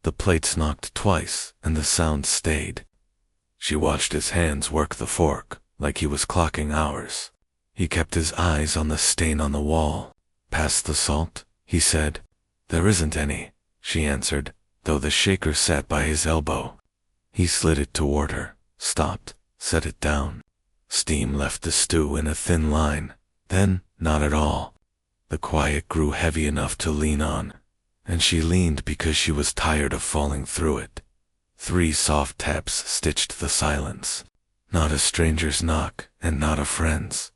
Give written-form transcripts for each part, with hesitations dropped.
The plates knocked twice, and the sound stayed. She watched his hands work the fork, like he was clocking hours. He kept his eyes on the stain on the wall. "Pass the salt?" he said. "There isn't any," she answered, though the shaker sat by his elbow. He slid it toward her, stopped, set it down. Steam left the stew in a thin line, then not at all. The quiet grew heavy enough to lean on, and she leaned because she was tired of falling through it. 3 soft taps stitched the silence. Not a stranger's knock, and not a friend's.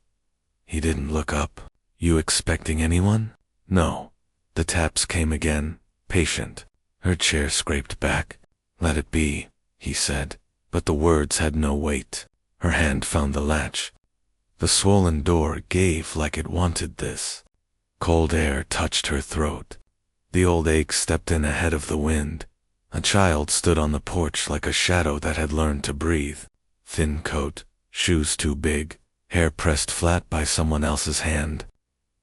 He didn't look up. "You expecting anyone?" "No." The taps came again, patient. Her chair scraped back. "Let it be," he said, but the words had no weight. Her hand found the latch. The swollen door gave like it wanted this. Cold air touched her throat. The old ache stepped in ahead of the wind. A child stood on the porch like a shadow that had learned to breathe. Thin coat, shoes too big, hair pressed flat by someone else's hand.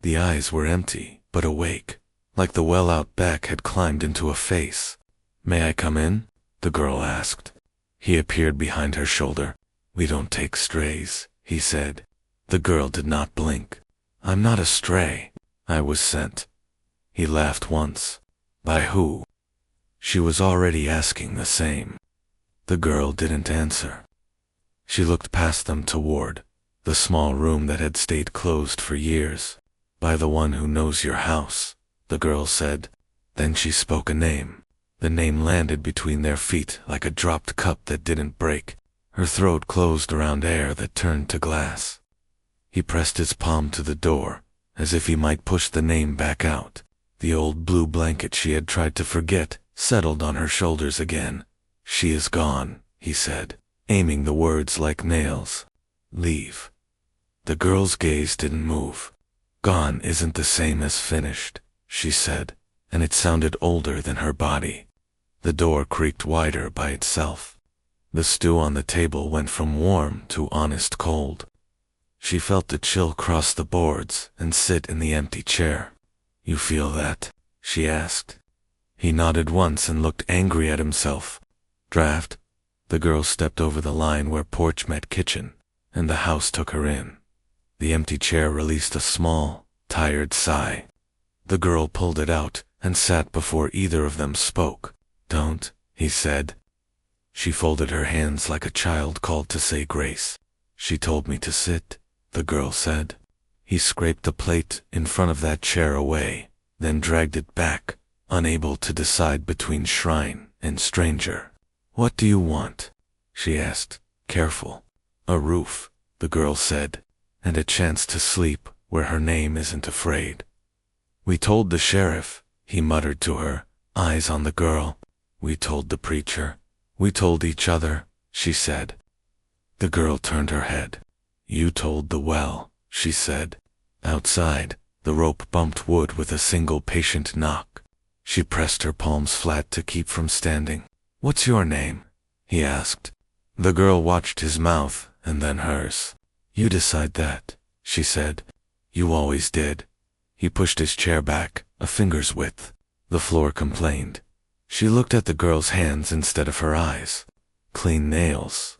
The eyes were empty, but awake, like the well out back had climbed into a face. "May I come in?" the girl asked. He appeared behind her shoulder. "We don't take strays," he said. The girl did not blink. "I'm not a stray. I was sent." He laughed once. "By who?" She was already asking the same. The girl didn't answer. She looked past them toward the small room that had stayed closed for years. "By the one who knows your house," the girl said. Then she spoke a name. The name landed between their feet like a dropped cup that didn't break. Her throat closed around air that turned to glass. He pressed his palm to the door, as if he might push the name back out. The old blue blanket she had tried to forget settled on her shoulders again. "She is gone," he said, aiming the words like nails. "Leave." The girl's gaze didn't move. "Gone isn't the same as finished," she said, and it sounded older than her body. The door creaked wider by itself. The stew on the table went from warm to honest cold. She felt the chill cross the boards and sit in the empty chair. "You feel that?" she asked. He nodded once and looked angry at himself. "Draft?" The girl stepped over the line where porch met kitchen, and the house took her in. The empty chair released a small, tired sigh. The girl pulled it out and sat before either of them spoke. "Don't," he said. She folded her hands like a child called to say grace. "She told me to sit," the girl said. He scraped the plate in front of that chair away, then dragged it back, unable to decide between shrine and stranger. "What do you want?" she asked, careful. "A roof," the girl said, "and a chance to sleep where her name isn't afraid." "We told the sheriff," he muttered to her, eyes on the girl. "We told the preacher. We told each other," she said. The girl turned her head. "You told the well," she said. Outside, the rope bumped wood with a single patient knock. She pressed her palms flat to keep from standing. "What's your name?" he asked. The girl watched his mouth and then hers. "You decide that," she said. "You always did." He pushed his chair back, a finger's width. The floor complained. She looked at the girl's hands instead of her eyes. Clean nails.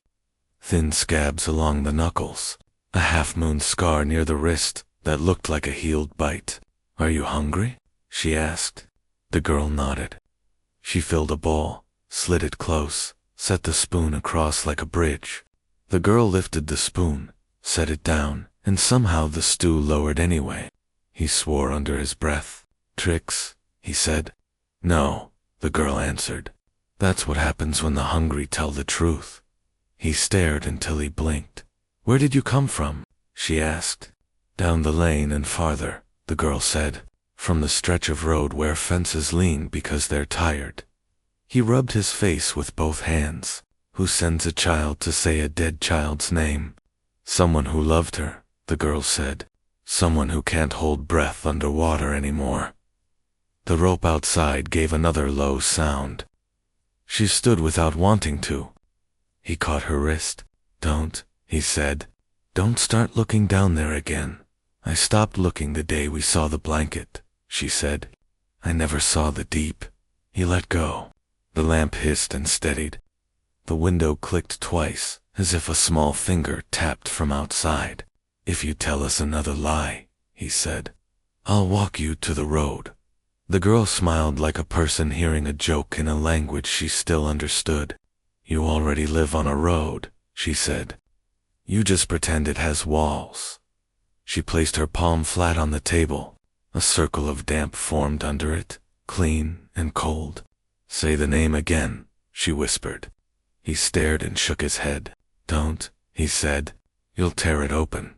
Thin scabs along the knuckles. A half-moon scar near the wrist that looked like a healed bite. "Are you hungry?" she asked. The girl nodded. She filled a bowl, slid it close, set the spoon across like a bridge. The girl lifted the spoon, set it down, and somehow the stew lowered anyway. He swore under his breath. "Tricks?" he said. "No," the girl answered. "That's what happens when the hungry tell the truth." He stared until he blinked. "Where did you come from?" she asked. "Down the lane and farther," the girl said, "from the stretch of road where fences lean because they're tired." He rubbed his face with both hands. Who sends a child to say a dead child's name? "Someone who loved her," the girl said. "Someone who can't hold breath underwater anymore." The rope outside gave another low sound. She stood without wanting to. He caught her wrist. "Don't," he said. "Don't start looking down there again." "I stopped looking the day we saw the blanket," she said. "I never saw the deep." He let go. The lamp hissed and steadied. The window clicked twice, as if a small finger tapped from outside. "If you tell us another lie," he said, "I'll walk you to the road." The girl smiled like a person hearing a joke in a language she still understood. "You already live on a road," she said. "You just pretend it has walls." She placed her palm flat on the table. A circle of damp formed under it, clean and cold. "Say the name again," she whispered. He stared and shook his head. "Don't," he said. "You'll tear it open."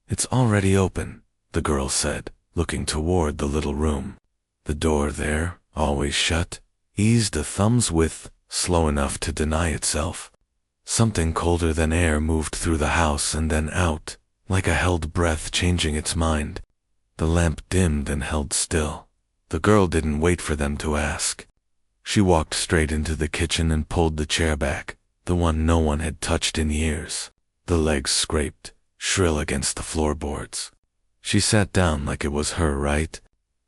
"It's already open," the girl said, looking toward the little room. The door there, always shut, eased a thumb's width, slow enough to deny itself. Something colder than air moved through the house and then out, like a held breath changing its mind. The lamp dimmed and held still. The girl didn't wait for them to ask. She walked straight into the kitchen and pulled the chair back, the one no one had touched in years. The legs scraped, shrill against the floorboards. She sat down like it was her right.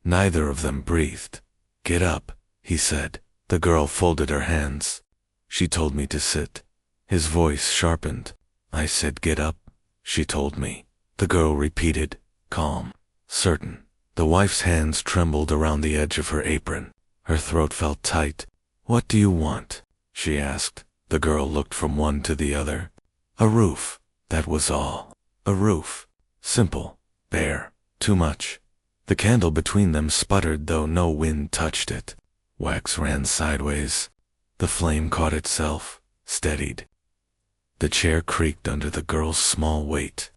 Neither of them breathed. "Get up," he said. The girl folded her hands. "She told me to sit." His voice sharpened. "I said get up," she told me. The girl repeated, calm, certain. The wife's hands trembled around the edge of her apron. Her throat felt tight. "What do you want?" she asked. The girl looked from one to the other. "A roof, that was all. A roof. Simple, bare, too much." The candle between them sputtered though no wind touched it. Wax ran sideways. The flame caught itself, steadied. The chair creaked under the girl's small weight.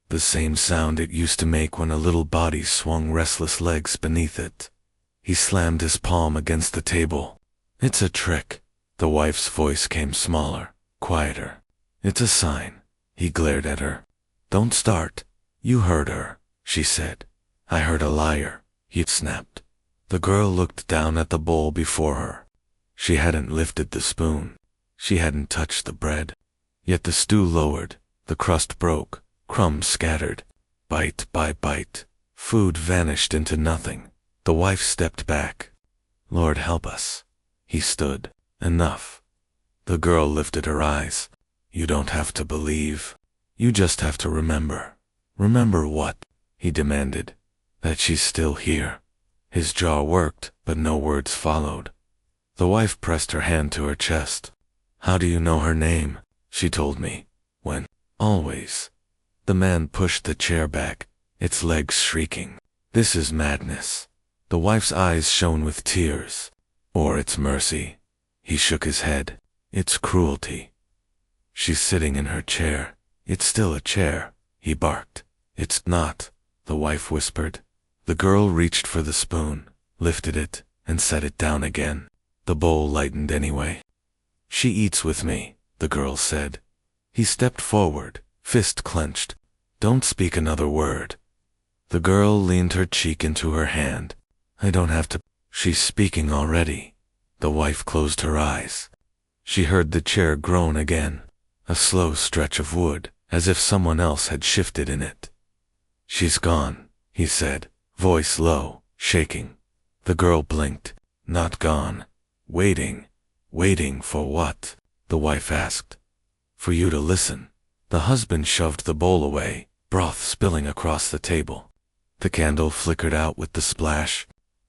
The same sound it used to make when a little body swung restless legs beneath it. He slammed his palm against the table. "It's a trick." The wife's voice came smaller, quieter. "It's a sign." He glared at her. "Don't start." "You heard her," she said. "I heard a liar," he snapped. The girl looked down at the bowl before her. She hadn't lifted the spoon. She hadn't touched the bread. Yet the stew lowered, the crust broke, crumbs scattered. Bite by bite, food vanished into nothing. The wife stepped back. "Lord help us." He stood. "Enough." The girl lifted her eyes. "You don't have to believe. You just have to remember." "Remember what?" he demanded. "That she's still here." His jaw worked, but no words followed. The wife pressed her hand to her chest. "How do you know her name?" "She told me. When?" "Always." The man pushed the chair back, its legs shrieking. "This is madness." The wife's eyes shone with tears. "Or it's mercy." He shook his head. "It's cruelty." "She's sitting in her chair." "It's still a chair," he barked. "It's not," the wife whispered. The girl reached for the spoon, lifted it, and set it down again. The bowl lightened anyway. "She eats with me," the girl said. He stepped forward, fist clenched. "Don't speak another word." The girl leaned her cheek into her hand. "I don't have to." "She's speaking already." The wife closed her eyes. She heard the chair groan again, a slow stretch of wood, as if someone else had shifted in it. "She's gone," he said, voice low, shaking. The girl blinked. "Not gone. Waiting." "Waiting for what?" the wife asked. "For you to listen." The husband shoved the bowl away, broth spilling across the table. The candle flickered out with the splash.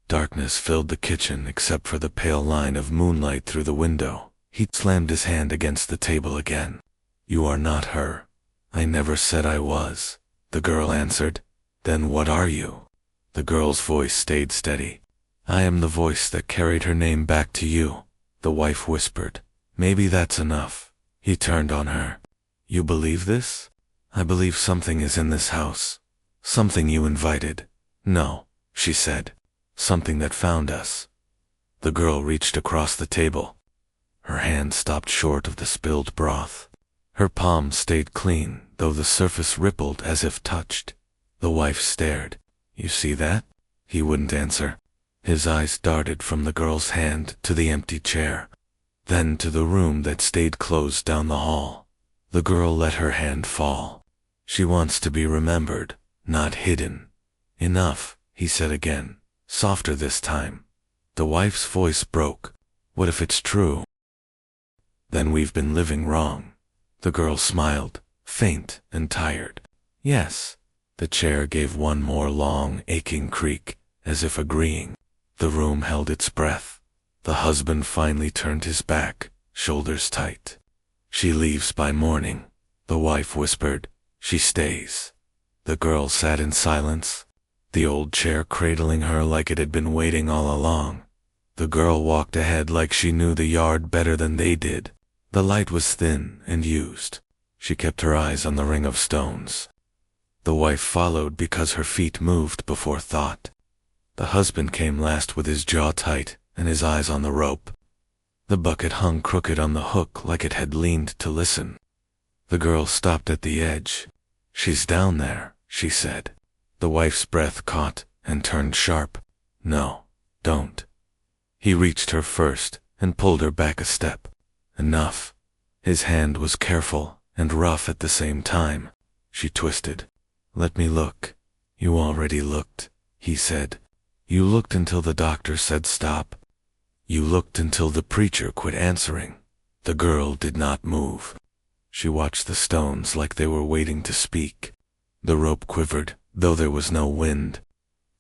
Darkness filled the kitchen except for the pale line of moonlight through the window. He slammed his hand against the table again. "You are not her." "I never said I was," the girl answered. "Then what are you?" The girl's voice stayed steady. "I am the voice that carried her name back to you," the wife whispered. "Maybe that's enough." He turned on her. "You believe this?" "I believe something is in this house. Something you invited." "No," she said. "Something that found us." The girl reached across the table. Her hand stopped short of the spilled broth. Her palm stayed clean, though the surface rippled as if touched. The wife stared. "You see that?" He wouldn't answer. His eyes darted from the girl's hand to the empty chair, then to the room that stayed closed down the hall. The girl let her hand fall. "She wants to be remembered, not hidden." "Enough," he said again, softer this time. The wife's voice broke. What if it's true? Then we've been living wrong. The girl smiled, faint and tired. Yes. The chair gave one more long, aching creak, as if agreeing. The room held its breath. The husband finally turned his back, shoulders tight. She leaves by morning, the wife whispered. She stays. The girl sat in silence, the old chair cradling her like it had been waiting all along. The girl walked ahead like she knew the yard better than they did. The light was thin and used. She kept her eyes on the ring of stones. The wife followed because her feet moved before thought. The husband came last with his jaw tight and his eyes on the rope. The bucket hung crooked on the hook like it had leaned to listen. The girl stopped at the edge. She's down there, she said. The wife's breath caught and turned sharp. No, don't. He reached her first and pulled her back a step. Enough. His hand was careful and rough at the same time. She twisted. Let me look. You already looked, he said. You looked until the doctor said stop. You looked until the preacher quit answering. The girl did not move. She watched the stones like they were waiting to speak. The rope quivered, though there was no wind.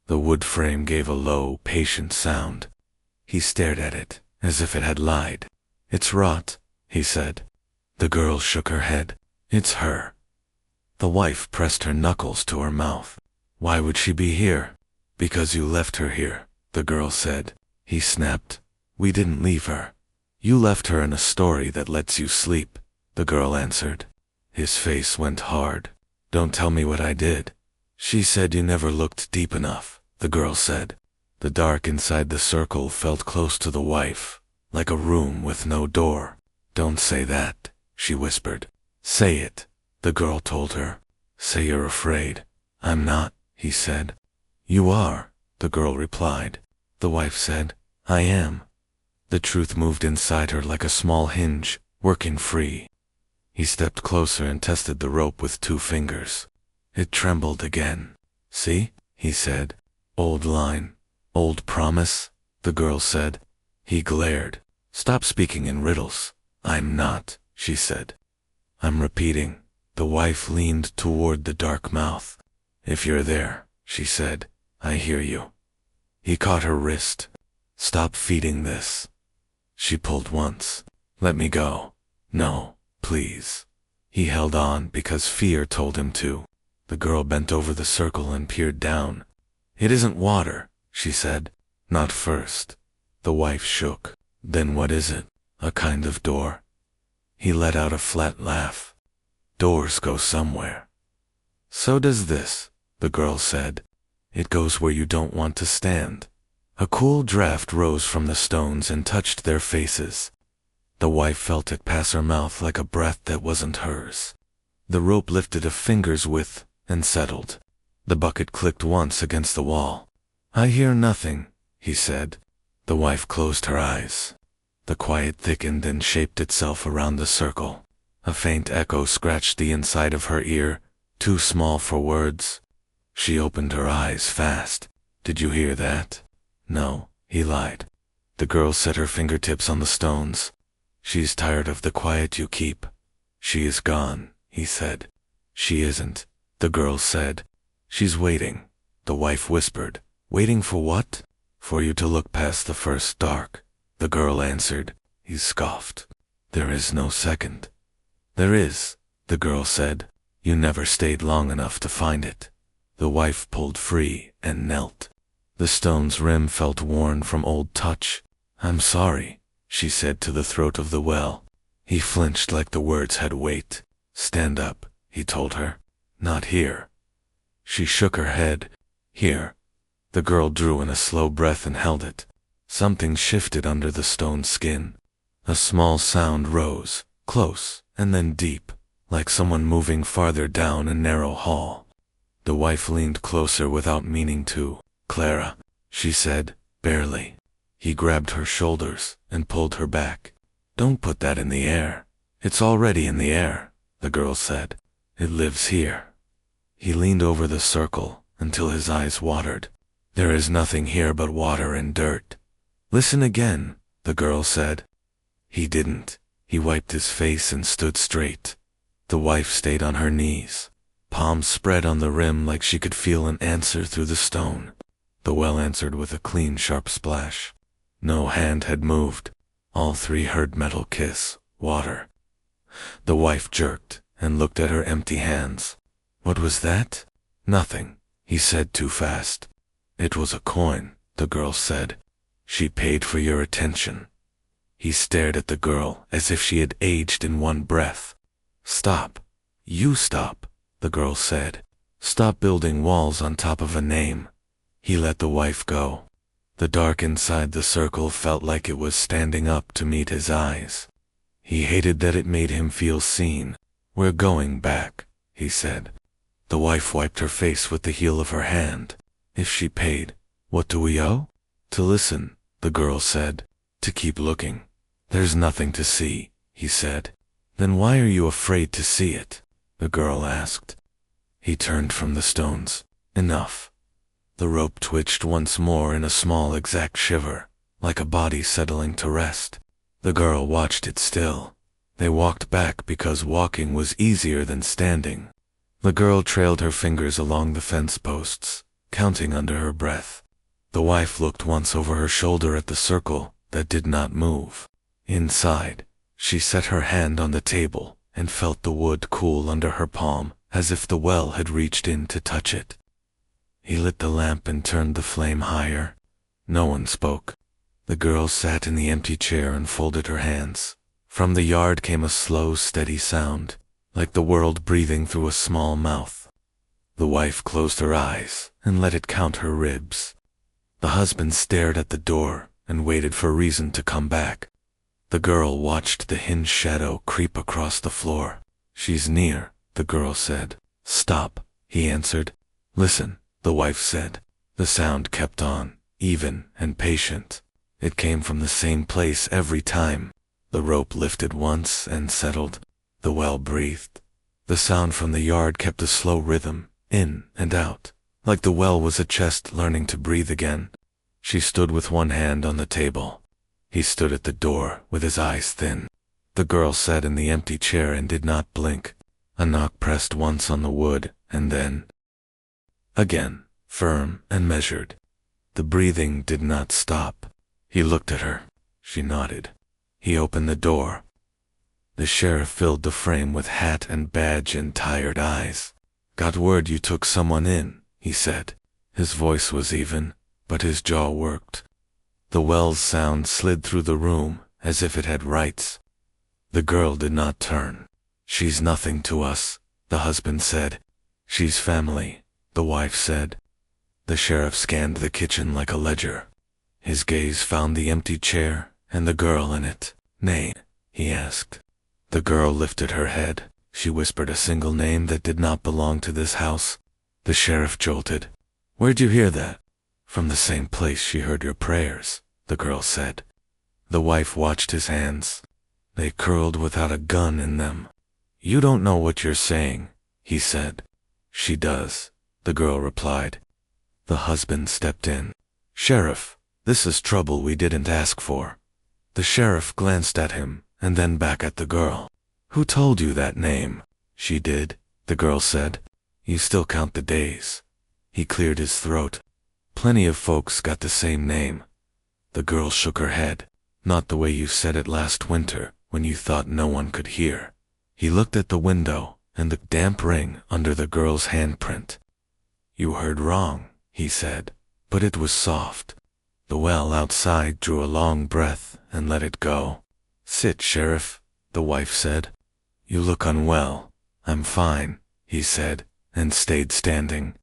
The wood frame gave a low, patient sound. He stared at it, as if it had lied. It's rot, he said. The girl shook her head. It's her. The wife pressed her knuckles to her mouth. Why would she be here? Because you left her here, the girl said. He snapped. We didn't leave her. You left her in a story that lets you sleep, the girl answered. His face went hard. Don't tell me what I did. She said you never looked deep enough, the girl said. The dark inside the circle felt close to the wife, like a room with no door. Don't say that, she whispered. Say it, the girl told her. Say you're afraid. I'm not, he said. You are, the girl replied. The wife said, I am. The truth moved inside her like a small hinge, working free. He stepped closer and tested the rope with 2 fingers. It trembled again. See, he said. Old line. Old promise, the girl said. He glared. Stop speaking in riddles. I'm not, she said. I'm repeating. The wife leaned toward the dark mouth. If you're there, she said, I hear you. He caught her wrist. Stop feeding this. She pulled once. Let me go. No, please. He held on because fear told him to. The girl bent over the circle and peered down. It isn't water, she said. Not first. The wife shook. Then what is it? A kind of door? He let out a flat laugh. Doors go somewhere. So does this, the girl said. It goes where you don't want to stand. A cool draft rose from the stones and touched their faces. The wife felt it pass her mouth like a breath that wasn't hers. The rope lifted a finger's width and settled. The bucket clicked once against the wall. I hear nothing, he said. The wife closed her eyes. The quiet thickened and shaped itself around the circle. A faint echo scratched the inside of her ear, too small for words. She opened her eyes fast. Did you hear that? No, he lied. The girl set her fingertips on the stones. She's tired of the quiet you keep. She is gone, he said. She isn't, the girl said. She's waiting, the wife whispered. Waiting for what? For you to look past the first dark, the girl answered. He scoffed. There is no second. There is, the girl said. You never stayed long enough to find it. The wife pulled free and knelt. The stone's rim felt worn from old touch. I'm sorry, she said to the throat of the well. He flinched like the words had weight. Stand up, he told her. Not here. She shook her head. Here. The girl drew in a slow breath and held it. Something shifted under the stone skin. A small sound rose, close, and then deep, like someone moving farther down a narrow hall. The wife leaned closer without meaning to. Clara, she said, barely. He grabbed her shoulders and pulled her back. Don't put that in the air. It's already in the air, the girl said. It lives here. He leaned over the circle until his eyes watered. There is nothing here but water and dirt. Listen again, the girl said. He didn't. He wiped his face and stood straight. The wife stayed on her knees, palms spread on the rim like she could feel an answer through the stone. The well answered with a clean, sharp splash. No hand had moved. All three heard metal kiss, water. The wife jerked and looked at her empty hands. What was that? Nothing, he said too fast. It was a coin, the girl said. She paid for your attention. He stared at the girl as if she had aged in one breath. Stop. You stop, the girl said. Stop building walls on top of a name. He let the wife go. The dark inside the circle felt like it was standing up to meet his eyes. He hated that it made him feel seen. We're going back, he said. The wife wiped her face with the heel of her hand. If she paid, what do we owe? To listen, the girl said. To keep looking. There's nothing to see, he said. Then why are you afraid to see it? The girl asked. He turned from the stones. Enough. The rope twitched once more in a small exact shiver, like a body settling to rest. The girl watched it still. They walked back because walking was easier than standing. The girl trailed her fingers along the fence posts, counting under her breath. The wife looked once over her shoulder at the circle that did not move. Inside, she set her hand on the table and felt the wood cool under her palm, as if the well had reached in to touch it. He lit the lamp and turned the flame higher. No one spoke. The girl sat in the empty chair and folded her hands. From the yard came a slow, steady sound, like the world breathing through a small mouth. The wife closed her eyes and let it count her ribs. The husband stared at the door and waited for reason to come back. The girl watched the hinged shadow creep across the floor. She's near, the girl said. Stop, he answered. Listen, the wife said. The sound kept on, even and patient. It came from the same place every time. The rope lifted once and settled. The well breathed. The sound from the yard kept a slow rhythm, in and out, like the well was a chest learning to breathe again. She stood with one hand on the table. He stood at the door with his eyes thin. The girl sat in the empty chair and did not blink. A knock pressed once on the wood, and then again, firm and measured. The breathing did not stop. He looked at her. She nodded. He opened the door. The sheriff filled the frame with hat and badge and tired eyes. Got word you took someone in, he said. His voice was even, but his jaw worked. The well's sound slid through the room as if it had rights. The girl did not turn. She's nothing to us, the husband said. She's family, the wife said. The sheriff scanned the kitchen like a ledger. His gaze found the empty chair and the girl in it. Name, he asked. The girl lifted her head. She whispered a single name that did not belong to this house. The sheriff jolted. Where'd you hear that? From the same place she heard your prayers, the girl said. The wife watched his hands. They curled without a gun in them. You don't know what you're saying, he said. She does, the girl replied. The husband stepped in. Sheriff, this is trouble we didn't ask for. The sheriff glanced at him and then back at the girl. Who told you that name? She did, the girl said. You still count the days. He cleared his throat. Plenty of folks got the same name. The girl shook her head. Not the way you said it last winter, when you thought no one could hear. He looked at the window and the damp ring under the girl's handprint. You heard wrong, he said, but it was soft. The well outside drew a long breath and let it go. Sit, Sheriff, the wife said. You look unwell. I'm fine, he said, and stayed standing.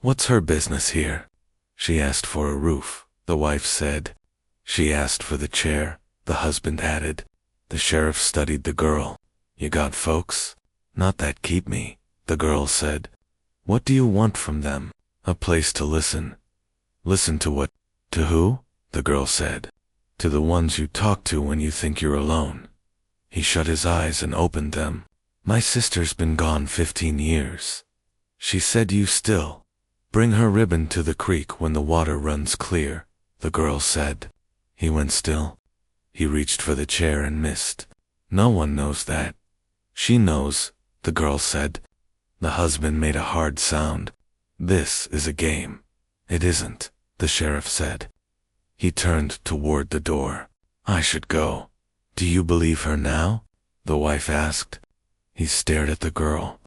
What's her business here? She asked for a roof, the wife said. She asked for the chair, the husband added. The sheriff studied the girl. You got folks? Not that keep me, the girl said. What do you want from them? A place to listen. Listen to what? To who? The girl said. To the ones you talk to when you think you're alone. He shut his eyes and opened them. My sister's been gone 15 years. She said you still. Bring her ribbon to the creek when the water runs clear, the girl said. He went still. He reached for the chair and missed. No one knows that. She knows, the girl said. The husband made a hard sound. This is a game. It isn't, the sheriff said. He turned toward the door. I should go. Do you believe her now? The wife asked. He stared at the girl.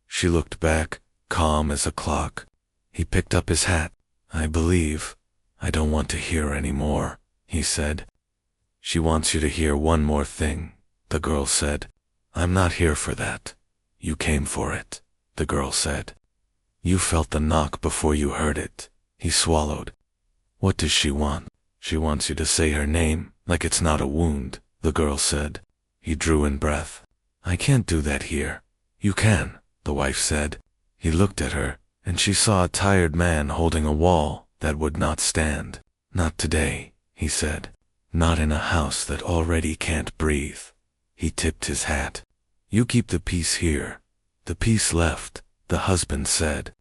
She looked back, calm as a clock. He picked up his hat. I believe. I don't want to hear any more, he said. She wants you to hear one more thing, the girl said. I'm not here for that. You came for it, the girl said. You felt the knock before you heard it. He swallowed. What does she want? She wants you to say her name, like it's not a wound, the girl said. He drew in breath. I can't do that here. You can, the wife said. He looked at her, and she saw a tired man holding a wall that would not stand. Not today, he said. Not in a house that already can't breathe. He tipped his hat. You keep the peace here. The peace left, the husband said.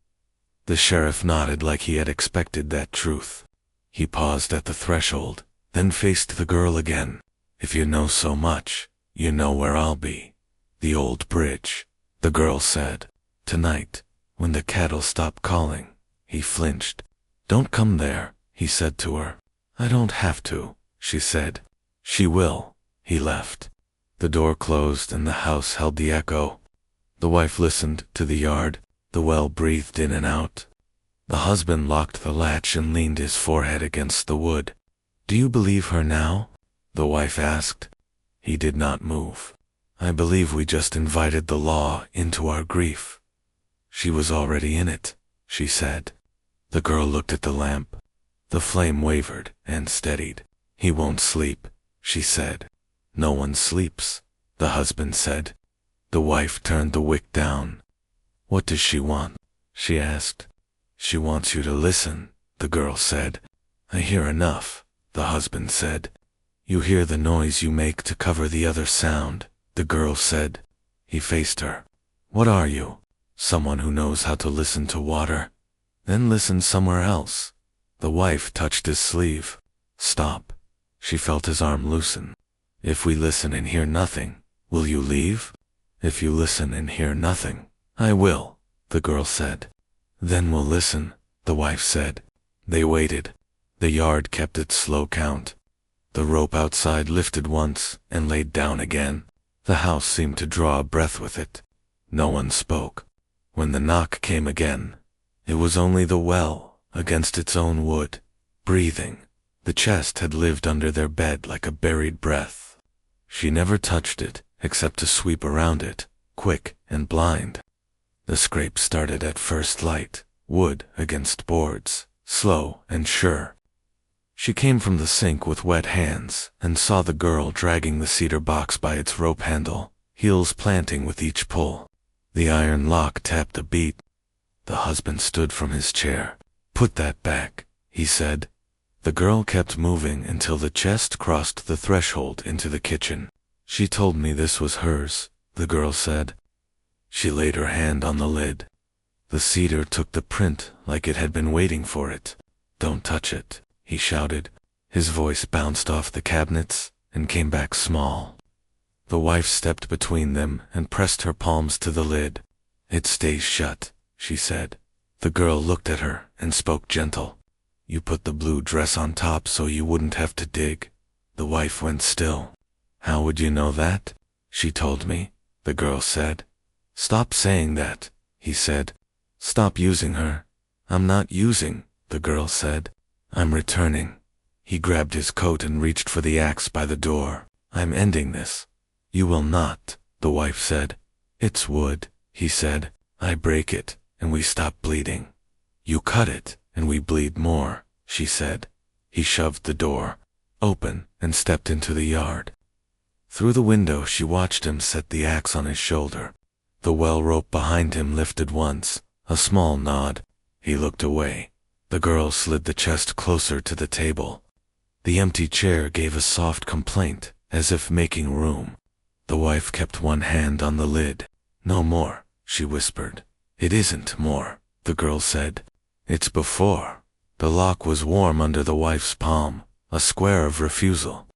The sheriff nodded like he had expected that truth. He paused at the threshold, then faced the girl again. If you know so much, you know where I'll be. The old bridge, the girl said. Tonight, when the cattle stop calling. He flinched. Don't come there, he said to her. I don't have to, she said. She will. He left. The door closed and the house held the echo. The wife listened to the yard. The well breathed in and out. The husband locked the latch and leaned his forehead against the wood. Do you believe her now? The wife asked. He did not move. I believe we just invited the law into our grief. She was already in it, she said. The girl looked at the lamp. The flame wavered and steadied. He won't sleep, she said. No one sleeps, the husband said. The wife turned the wick down. What does she want? She asked. She wants you to listen, the girl said. I hear enough, the husband said. You hear the noise you make to cover the other sound, the girl said. He faced her. What are you? Someone who knows how to listen to water? Then listen somewhere else. The wife touched his sleeve. Stop. She felt his arm loosen. If we listen and hear nothing, will you leave? If you listen and hear nothing, I will, the girl said. Then we'll listen, the wife said. They waited. The yard kept its slow count. The rope outside lifted once and laid down again. The house seemed to draw a breath with it. No one spoke. When the knock came again, it was only the well against its own wood, breathing. The chest had lived under their bed like a buried breath. She never touched it except to sweep around it, quick and blind. The scrape started at first light, wood against boards, slow and sure. She came from the sink with wet hands and saw the girl dragging the cedar box by its rope handle, heels planting with each pull. The iron lock tapped a beat. The husband stood from his chair. Put that back, he said. The girl kept moving until the chest crossed the threshold into the kitchen. She told me this was hers, the girl said. She laid her hand on the lid. The cedar took the print like it had been waiting for it. Don't touch it, he shouted. His voice bounced off the cabinets and came back small. The wife stepped between them and pressed her palms to the lid. It stays shut, she said. The girl looked at her and spoke gentle. You put the blue dress on top so you wouldn't have to dig. The wife went still. How would you know that? She told me, the girl said. Stop saying that, he said. Stop using her. I'm not using, the girl said. I'm returning. He grabbed his coat and reached for the axe by the door. I'm ending this. You will not, the wife said. It's wood, he said. I break it, and we stop bleeding. You cut it, and we bleed more, she said. He shoved the door open and stepped into the yard. Through the window she watched him set the axe on his shoulder. The well rope behind him lifted once, a small nod. He looked away. The girl slid the chest closer to the table. The empty chair gave a soft complaint, as if making room. The wife kept one hand on the lid. No more, she whispered. It isn't more, the girl said. It's before. The lock was warm under the wife's palm, a square of refusal.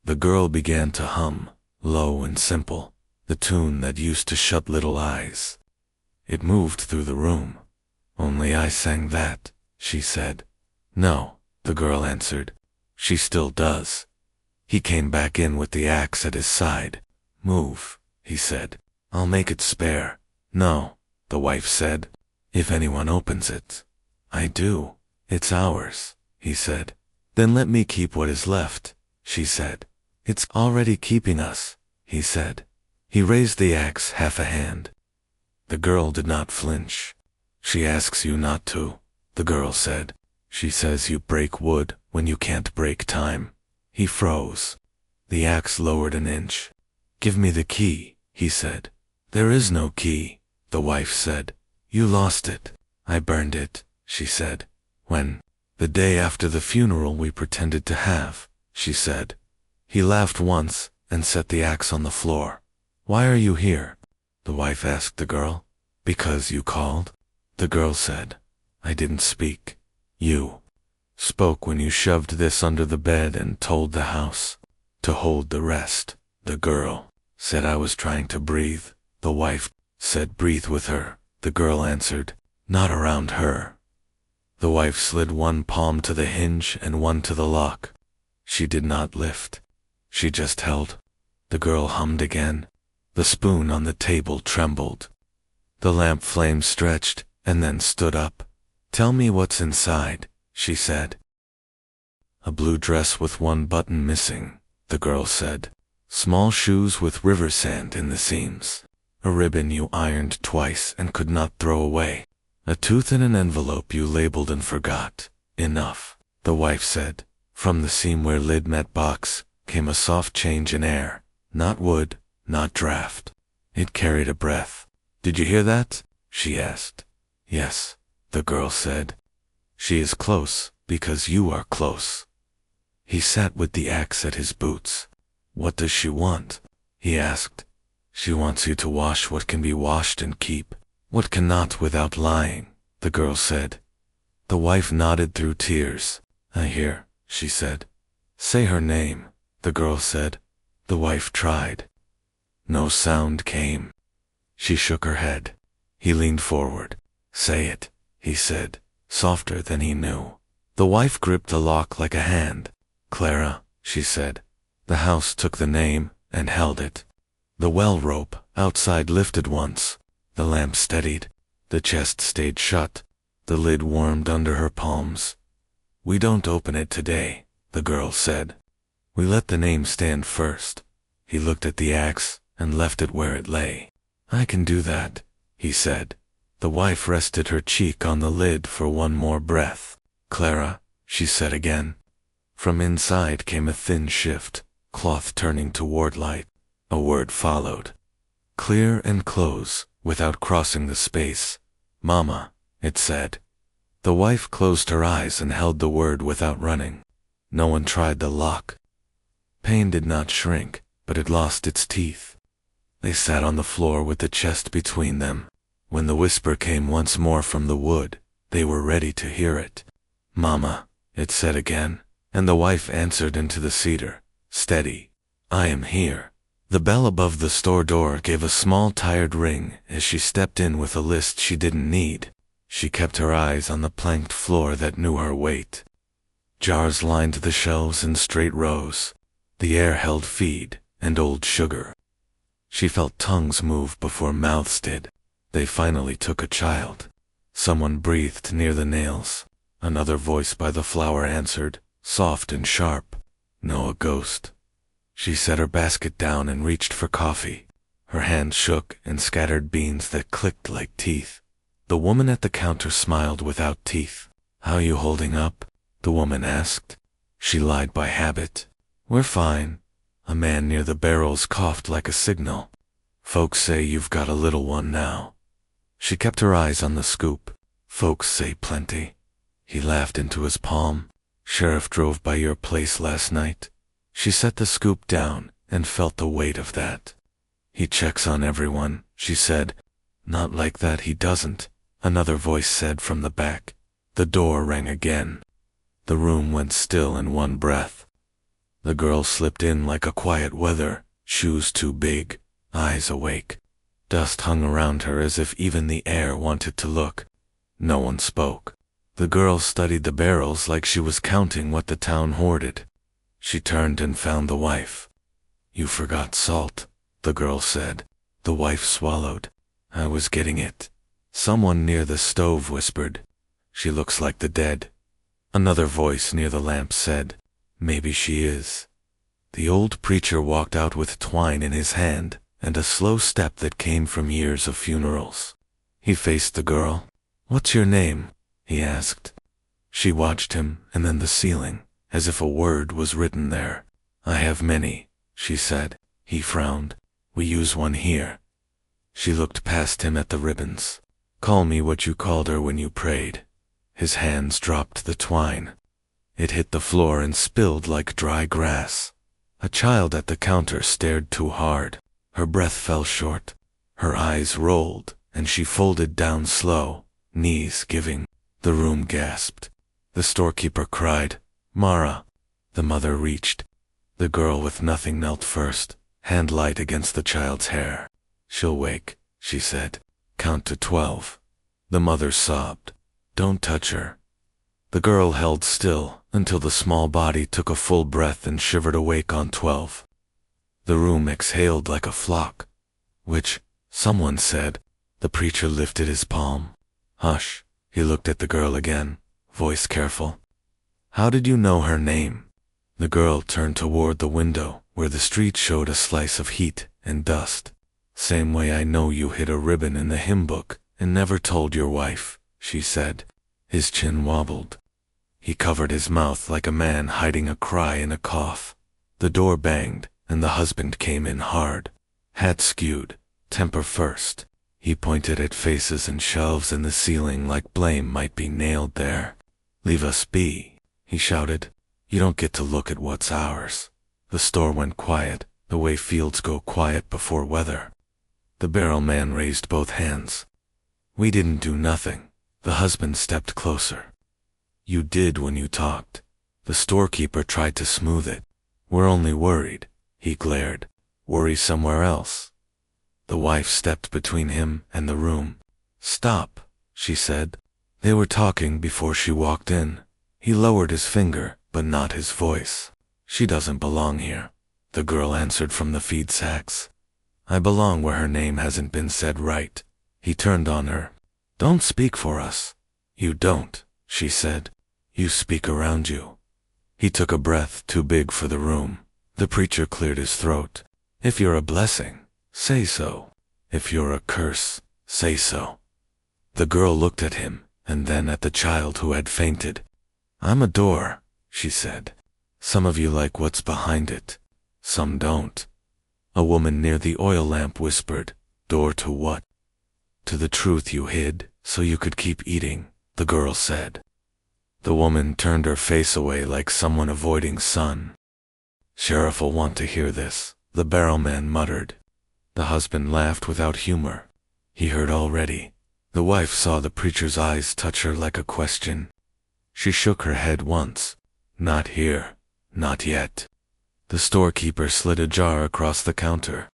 The girl began to hum, low and simple, the tune that used to shut little eyes. It moved through the room. "Only I sang that," she said. "No," the girl answered. "She still does." He came back in with the axe at his side. "Move," he said. "I'll make it spare." "No," the wife said. "If anyone opens it." "I do. It's ours," he said. "Then let me keep what is left," she said. "It's already keeping us," he said. He raised the axe half a hand. The girl did not flinch. "She asks you not to," the girl said. "She says you break wood when you can't break time." He froze. The axe lowered an inch. "Give me the key," he said. "There is no key," the wife said. "You lost it." "I burned it," she said. "When?" "The day after the funeral we pretended to have," she said. He laughed once and set the axe on the floor. "Why are you here?" the wife asked the girl. "Because you called," the girl said. "I didn't speak. You spoke when you shoved this under the bed and told the house to hold the rest." The girl said, "I was trying to breathe." The wife said, "Breathe with her." The girl answered, "Not around her." The wife slid one palm to the hinge and one to the lock. She did not lift. She just held. The girl hummed again. The spoon on the table trembled. The lamp flame stretched and then stood up. "Tell me what's inside," she said. "A blue dress with one button missing," the girl said. "Small shoes with river sand in the seams. A ribbon you ironed twice and could not throw away. A tooth in an envelope you labeled and forgot." "Enough," the wife said. From the seam where lid met box came a soft change in air. Not wood, not draft. It carried a breath. "Did you hear that?" she asked. "Yes," the girl said. "She is close because you are close." He sat with the axe at his boots. "What does she want?" he asked. "She wants you to wash what can be washed and keep what cannot without lying," the girl said. The wife nodded through tears. "I hear," she said. "Say her name," the girl said. The wife tried. No sound came. She shook her head. He leaned forward. "Say it," he said, softer than he knew. The wife gripped the lock like a hand. "Clara," she said. The house took the name and held it. The well rope outside lifted once. The lamp steadied. The chest stayed shut. The lid warmed under her palms. "We don't open it today," the girl said. "We let the name stand first." He looked at the axe and left it where it lay. "I can do that," he said. The wife rested her cheek on the lid for one more breath. "Clara," she said again. From inside came a thin shift, cloth turning toward light. A word followed. Clear and close, without crossing the space. "Mama," it said. The wife closed her eyes and held the word without running. No one tried the lock. Pain did not shrink, but it lost its teeth. They sat on the floor with the chest between them. When the whisper came once more from the wood, they were ready to hear it. "Mama," it said again, and the wife answered into the cedar, steady, "I am here." The bell above the store door gave a small tired ring as she stepped in with a list she didn't need. She kept her eyes on the planked floor that knew her weight. Jars lined the shelves in straight rows. The air held feed and old sugar. She felt tongues move before mouths did. They finally took a child. Someone breathed near the nails. Another voice by the flower answered, soft and sharp. "No, a ghost." She set her basket down and reached for coffee. Her hand shook and scattered beans that clicked like teeth. The woman at the counter smiled without teeth. "How you holding up?" the woman asked. She lied by habit. "We're fine." A man near the barrels coughed like a signal. "Folks say you've got a little one now." She kept her eyes on the scoop. "Folks say plenty." He laughed into his palm. "Sheriff drove by your place last night." She set the scoop down and felt the weight of that. "He checks on everyone," she said. "Not like that, he doesn't," another voice said from the back. The door rang again. The room went still in one breath. The girl slipped in like a quiet weather, shoes too big, eyes awake. Dust hung around her as if even the air wanted to look. No one spoke. The girl studied the barrels like she was counting what the town hoarded. She turned and found the wife. "You forgot salt," the girl said. The wife swallowed. "I was getting it." Someone near the stove whispered, "She looks like the dead." Another voice near the lamp said, "Maybe she is." The old preacher walked out with twine in his hand and a slow step that came from years of funerals. He faced the girl. "What's your name?" he asked. She watched him and then the ceiling, as if a word was written there. "I have many," she said. He frowned. "We use one here." She looked past him at the ribbons. "Call me what you called her when you prayed." His hands dropped the twine. It hit the floor and spilled like dry grass. A child at the counter stared too hard. Her breath fell short. Her eyes rolled, and she folded down slow, knees giving. The room gasped. The storekeeper cried, "Mara." The mother reached. The girl with nothing knelt first, hand light against the child's hair. "She'll wake," she said. "Count to 12. The mother sobbed. "Don't touch her." The girl held still until the small body took a full breath and shivered awake on 12. The room exhaled like a flock. "Which?" someone said. The preacher lifted his palm. "Hush." He looked at the girl again, voice careful. "How did you know her name?" The girl turned toward the window, where the street showed a slice of heat and dust. "Same way I know you hid a ribbon in the hymn book and never told your wife," she said. His chin wobbled. He covered his mouth like a man hiding a cry in a cough. The door banged, and the husband came in hard. Hat skewed, temper first. He pointed at faces and shelves in the ceiling like blame might be nailed there. "Leave us be," he shouted. "You don't get to look at what's ours." The store went quiet, the way fields go quiet before weather. The barrel man raised both hands. "We didn't do nothing." The husband stepped closer. "You did when you talked." The storekeeper tried to smooth it. "We're only worried," he glared. "Worry somewhere else." The wife stepped between him and the room. "Stop," she said. They were talking before she walked in. He lowered his finger, but not his voice. "She doesn't belong here," the girl answered from the feed sacks. "I belong where her name hasn't been said right." He turned on her. "Don't speak for us." "You don't," she said. "You speak around you." He took a breath too big for the room. The preacher cleared his throat. "If you're a blessing, say so. If you're a curse, say so." The girl looked at him, and then at the child who had fainted. "I'm a door," she said. "Some of you like what's behind it. Some don't." A woman near the oil lamp whispered, "Door to what?" "To the truth you hid, so you could keep eating," the girl said. The woman turned her face away like someone avoiding sun. "Sheriff'll want to hear this," the barrelman muttered. The husband laughed without humor. He heard already. The wife saw the preacher's eyes touch her like a question. She shook her head once. "Not here. Not yet." The storekeeper slid a jar across the counter.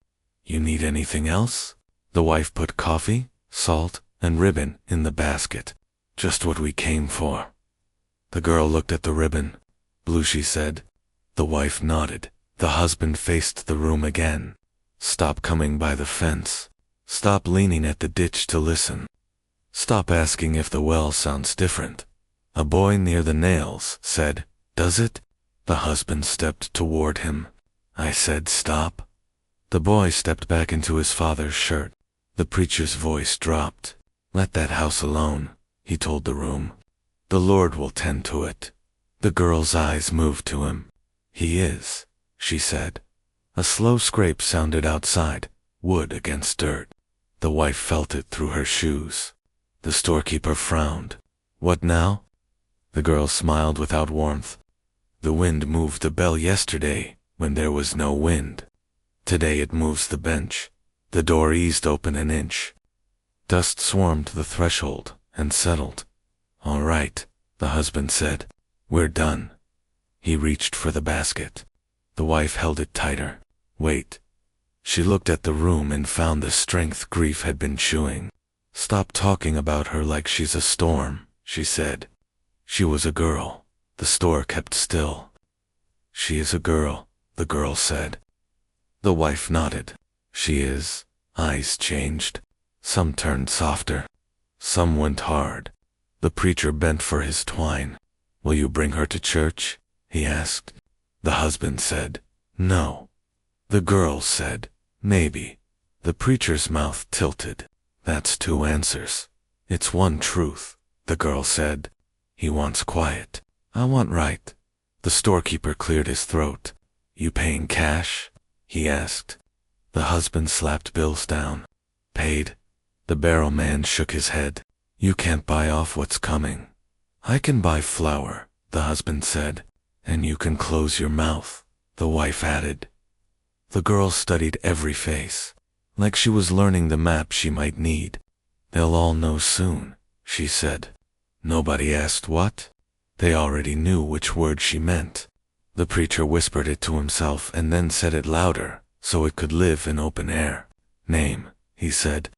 "You need anything else?" The wife put coffee, salt, and ribbon in the basket. "Just what we came for." The girl looked at the ribbon. "Blue," she said. The wife nodded. The husband faced the room again. "Stop coming by the fence. Stop leaning at the ditch to listen. Stop asking if the well sounds different." A boy near the nails said, "Does it?" The husband stepped toward him. "I said stop." The boy stepped back into his father's shirt. The preacher's voice dropped. "Let that house alone," he told the room. "The Lord will tend to it." The girl's eyes moved to him. "He is," she said. A slow scrape sounded outside, wood against dirt. The wife felt it through her shoes. The storekeeper frowned. "What now?" The girl smiled without warmth. "The wind moved the bell yesterday when there was no wind. Today it moves the bench." The door eased open an inch. Dust swarmed the threshold and settled. "All right," the husband said. "We're done." He reached for the basket. The wife held it tighter. Wait. She looked at the room and found the strength grief had been chewing. Stop talking about her like she's a storm, she said. She was a girl. The store kept still. She is a girl, the girl said. The wife nodded. She is. Eyes changed. Some turned softer. Some went hard. The preacher bent for his twine. Will you bring her to church? He asked. The husband said, no. The girl said, maybe. The preacher's mouth tilted. That's two answers. It's one truth, the girl said. He wants quiet. I want right. The storekeeper cleared his throat. You paying cash? He asked. The husband slapped bills down. Paid. The barrel man shook his head. You can't buy off what's coming. I can buy flour, the husband said. And you can close your mouth, the wife added. The girl studied every face, like she was learning the map she might need. They'll all know soon, she said. Nobody asked what. They already knew which word she meant. The preacher whispered it to himself and then said it louder, so it could live in open air. Name, he said.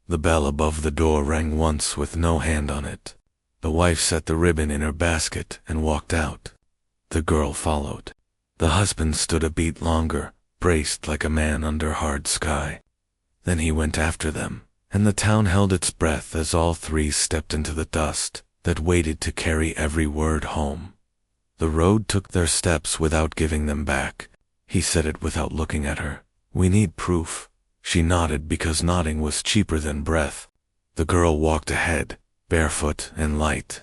The bell above the door rang once with no hand on it. The wife set the ribbon in her basket and walked out. The girl followed. The husband stood a beat longer, braced like a man under hard sky. Then he went after them, and the town held its breath as all three stepped into the dust that waited to carry every word home. The road took their steps without giving them back. He said it without looking at her. We need proof. She nodded because nodding was cheaper than breath. The girl walked ahead, barefoot and light.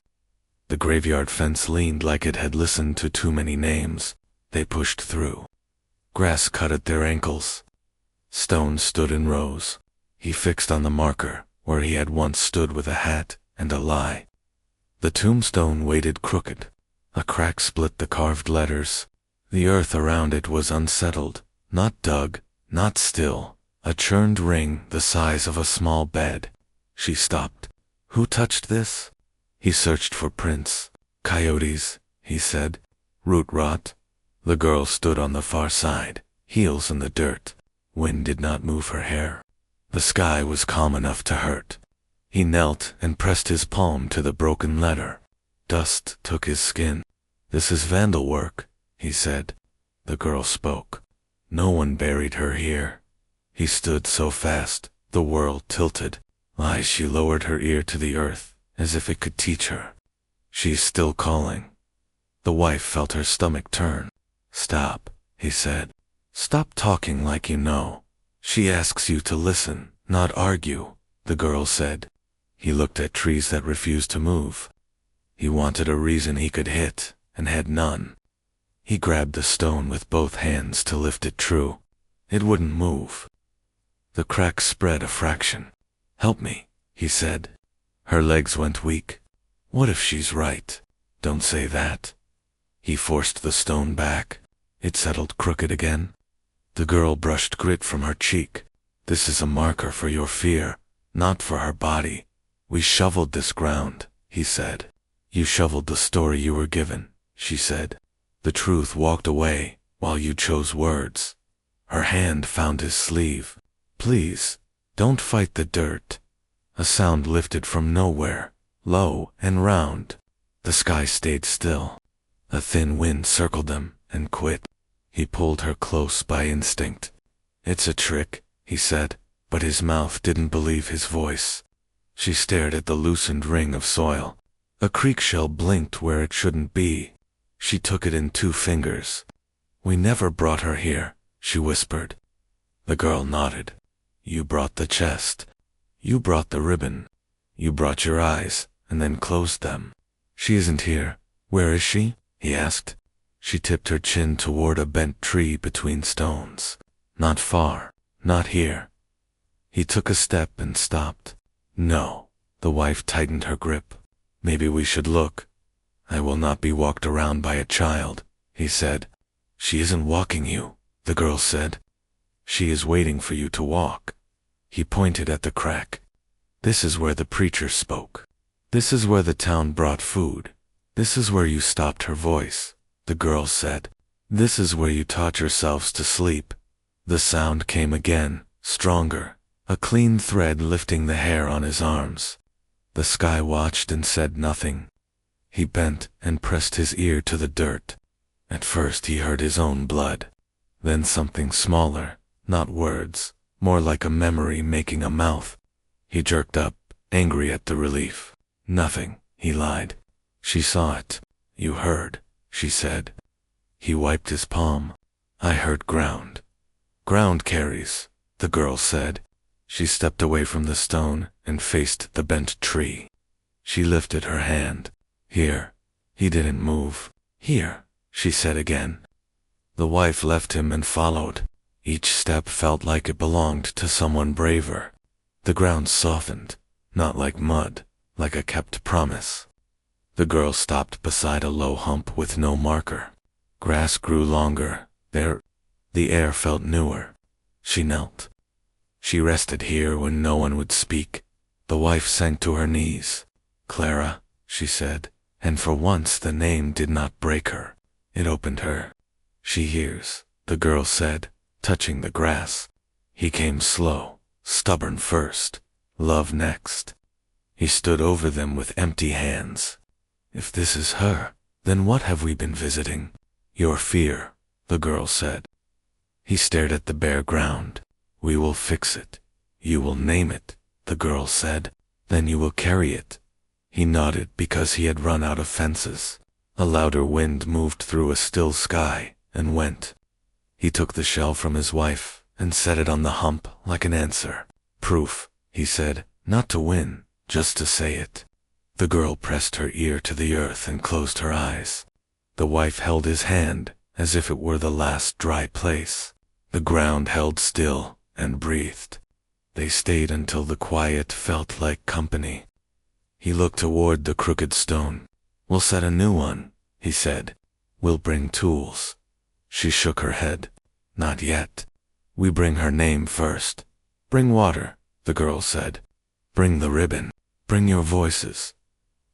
The graveyard fence leaned like it had listened to too many names. They pushed through. Grass cut at their ankles. Stones stood in rows. He fixed on the marker, where he had once stood with a hat and a lie. The tombstone waited crooked. A crack split the carved letters. The earth around it was unsettled, not dug, not still, a churned ring the size of a small bed. She stopped. Who touched this? He searched for prints. Coyotes, he said. Root rot. The girl stood on the far side, heels in the dirt. Wind did not move her hair. The sky was calm enough to hurt. He knelt and pressed his palm to the broken letter. Dust took his skin. This is vandal work, he said. The girl spoke. No one buried her here. He stood so fast, the world tilted. Why, she lowered her ear to the earth, as if it could teach her. She's still calling. The wife felt her stomach turn. Stop, he said. Stop talking like you know. She asks you to listen, not argue, the girl said. He looked at trees that refused to move. He wanted a reason he could hit, and had none. He grabbed the stone with both hands to lift it true. It wouldn't move. The crack spread a fraction. Help me, he said. Her legs went weak. What if she's right? Don't say that. He forced the stone back. It settled crooked again. The girl brushed grit from her cheek. This is a marker for your fear, not for her body. We shoveled this ground, he said. You shoveled the story you were given, she said. The truth walked away while you chose words. Her hand found his sleeve. Please, don't fight the dirt. A sound lifted from nowhere, low and round. The sky stayed still. A thin wind circled them and quit. He pulled her close by instinct. It's a trick, he said, but his mouth didn't believe his voice. She stared at the loosened ring of soil. A creek shell blinked where it shouldn't be. She took it in 2 fingers. We never brought her here, she whispered. The girl nodded. You brought the chest. You brought the ribbon. You brought your eyes, and then closed them. She isn't here. Where is she? He asked. She tipped her chin toward a bent tree between stones. Not far. Not here. He took a step and stopped. No. The wife tightened her grip. Maybe we should look. I will not be walked around by a child, he said. She isn't walking you, the girl said. She is waiting for you to walk. He pointed at the crack. This is where the preacher spoke. This is where the town brought food. This is where you stopped her voice, the girl said. This is where you taught yourselves to sleep. The sound came again, stronger, a clean thread lifting the hair on his arms. The sky watched and said nothing. He bent and pressed his ear to the dirt. At first he heard his own blood. Then something smaller, not words, more like a memory making a mouth. He jerked up, angry at the relief. Nothing, he lied. She saw it. You heard, she said. He wiped his palm. I heard ground. Ground carries, the girl said. She stepped away from the stone and faced the bent tree. She lifted her hand. Here. He didn't move. Here, she said again. The wife left him and followed. Each step felt like it belonged to someone braver. The ground softened, not like mud, like a kept promise. The girl stopped beside a low hump with no marker. Grass grew longer. There, the air felt newer. She knelt. She rested here when no one would speak. The wife sank to her knees. Clara, she said, and for once the name did not break her. It opened her. She hears, the girl said, touching the grass. He came slow, stubborn first, love next. He stood over them with empty hands. If this is her, then what have we been visiting? Your fear, the girl said. He stared at the bare ground. We will fix it. You will name it, the girl said. Then you will carry it. He nodded because he had run out of fences. A louder wind moved through a still sky and went. He took the shell from his wife and set it on the hump like an answer. Proof, he said, not to win, just to say it. The girl pressed her ear to the earth and closed her eyes. The wife held his hand as if it were the last dry place. The ground held still and breathed. They stayed until the quiet felt like company. He looked toward the crooked stone. We'll set a new one, he said. We'll bring tools. She shook her head. Not yet. We bring her name first. Bring water, the girl said. Bring the ribbon. Bring your voices.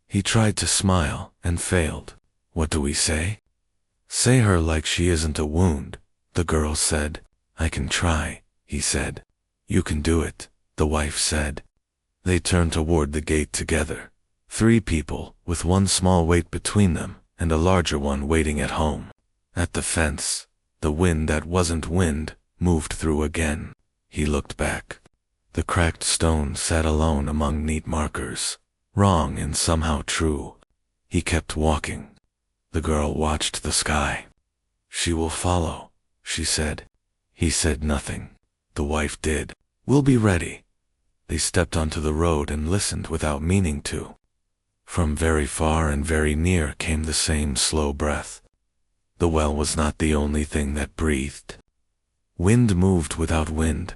He tried to smile and failed. What do we say? Say her like she isn't a wound, the girl said. I can try, he said. You can do it, the wife said. They turned toward the gate together. 3 people, with one small weight between them and a larger one waiting at home. At the fence, the wind that wasn't wind moved through again. He looked back. The cracked stone sat alone among neat markers, wrong and somehow true. He kept walking. The girl watched the sky. She will follow, she said. He said nothing. The wife did. We'll be ready. They stepped onto the road and listened without meaning to. From very far and very near came the same slow breath. The well was not the only thing that breathed. Wind moved without wind.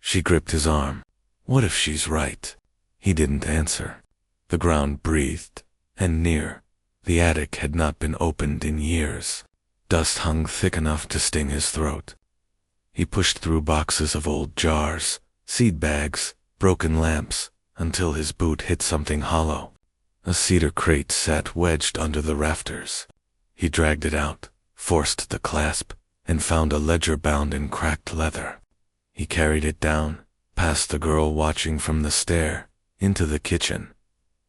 She gripped his arm. What if she's right? He didn't answer. The ground breathed, and near. The attic had not been opened in years. Dust hung thick enough to sting his throat. He pushed through boxes of old jars, seed bags, broken lamps, until his boot hit something hollow. A cedar crate sat wedged under the rafters. He dragged it out, forced the clasp, and found a ledger bound in cracked leather. He carried it down, past the girl watching from the stair, into the kitchen.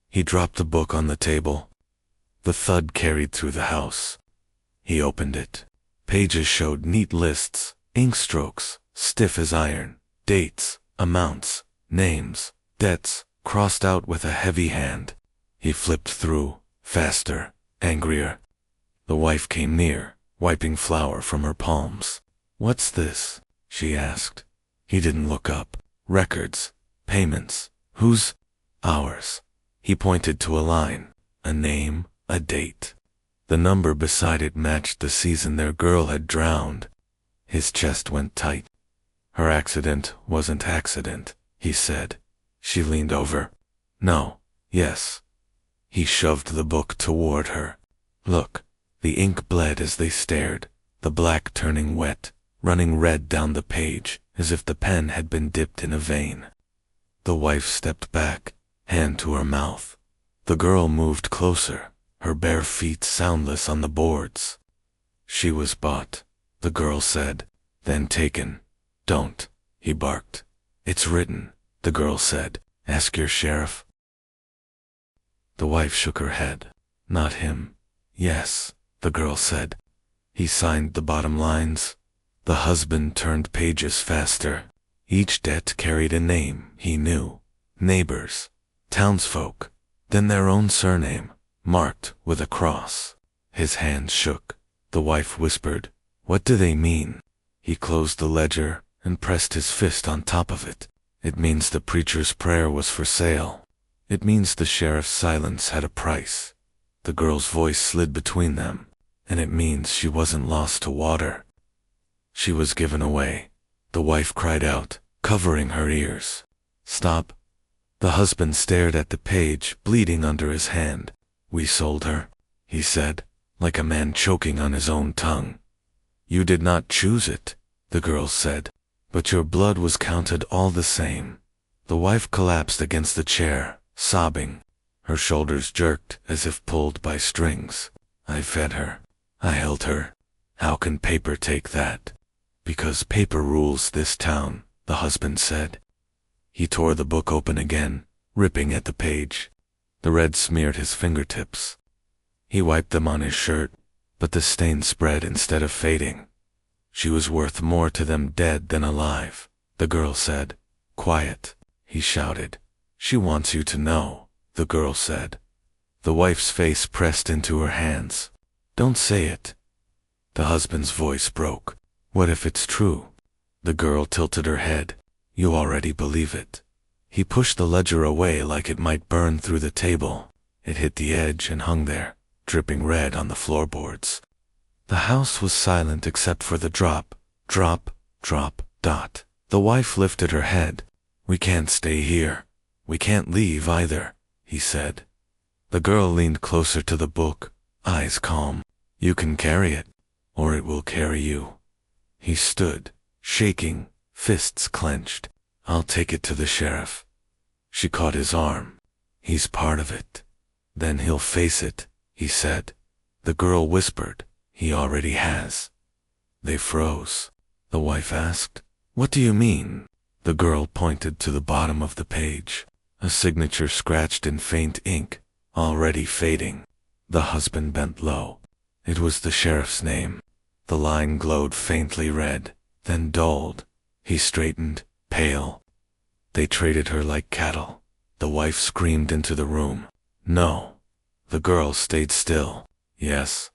He dropped the book on the table. The thud carried through the house. He opened it. Pages showed neat lists, ink strokes, stiff as iron, dates, amounts, names, debts, crossed out with a heavy hand. He flipped through, faster, angrier. The wife came near, wiping flour from her palms. What's this? She asked. He didn't look up. Records, payments, whose? Ours. He pointed to a line, a name, a date. The number beside it matched the season their girl had drowned. His chest went tight. Her accident wasn't accident, he said. She leaned over. No, yes. He shoved the book toward her. Look, the ink bled as they stared, the black turning wet, running red down the page, as if the pen had been dipped in a vein. The wife stepped back, hand to her mouth. The girl moved closer, her bare feet soundless on the boards. She was bought, the girl said, then taken. Don't, he barked. It's written, the girl said. Ask your sheriff. The wife shook her head. Not him. Yes, the girl said. He signed the bottom lines. The husband turned pages faster. Each debt carried a name he knew. Neighbors, townsfolk, then their own surname, marked with a cross. His hand shook. The wife whispered, "What do they mean?" He closed the ledger and pressed his fist on top of it. It means the preacher's prayer was for sale. It means the sheriff's silence had a price. The girl's voice slid between them. And it means she wasn't lost to water. She was given away. The wife cried out, covering her ears. Stop. The husband stared at the page, bleeding under his hand. We sold her, he said, like a man choking on his own tongue. You did not choose it, the girl said, but your blood was counted all the same. The wife collapsed against the chair, sobbing. Her shoulders jerked as if pulled by strings. I fed her. I held her. How can paper take that? Because paper rules this town, the husband said. He tore the book open again, ripping at the page. The red smeared his fingertips. He wiped them on his shirt, but the stain spread instead of fading. She was worth more to them dead than alive, the girl said. Quiet, he shouted. She wants you to know, the girl said. The wife's face pressed into her hands. Don't say it. The husband's voice broke. What if it's true? The girl tilted her head. You already believe it. He pushed the ledger away like it might burn through the table. It hit the edge and hung there, dripping red on the floorboards. The house was silent except for the drop, drop, drop, dot. The wife lifted her head. We can't stay here. We can't leave either, he said. The girl leaned closer to the book, eyes calm. You can carry it, or it will carry you. He stood, shaking, fists clenched. I'll take it to the sheriff. She caught his arm. He's part of it. Then he'll face it, he said. The girl whispered, he already has. They froze. The wife asked, What do you mean? The girl pointed to the bottom of the page. A signature scratched in faint ink, already fading. The husband bent low. It was the sheriff's name. The line glowed faintly red, then dulled. He straightened, pale. They traded her like cattle. The wife screamed into the room. No. The girl stayed still. Yes.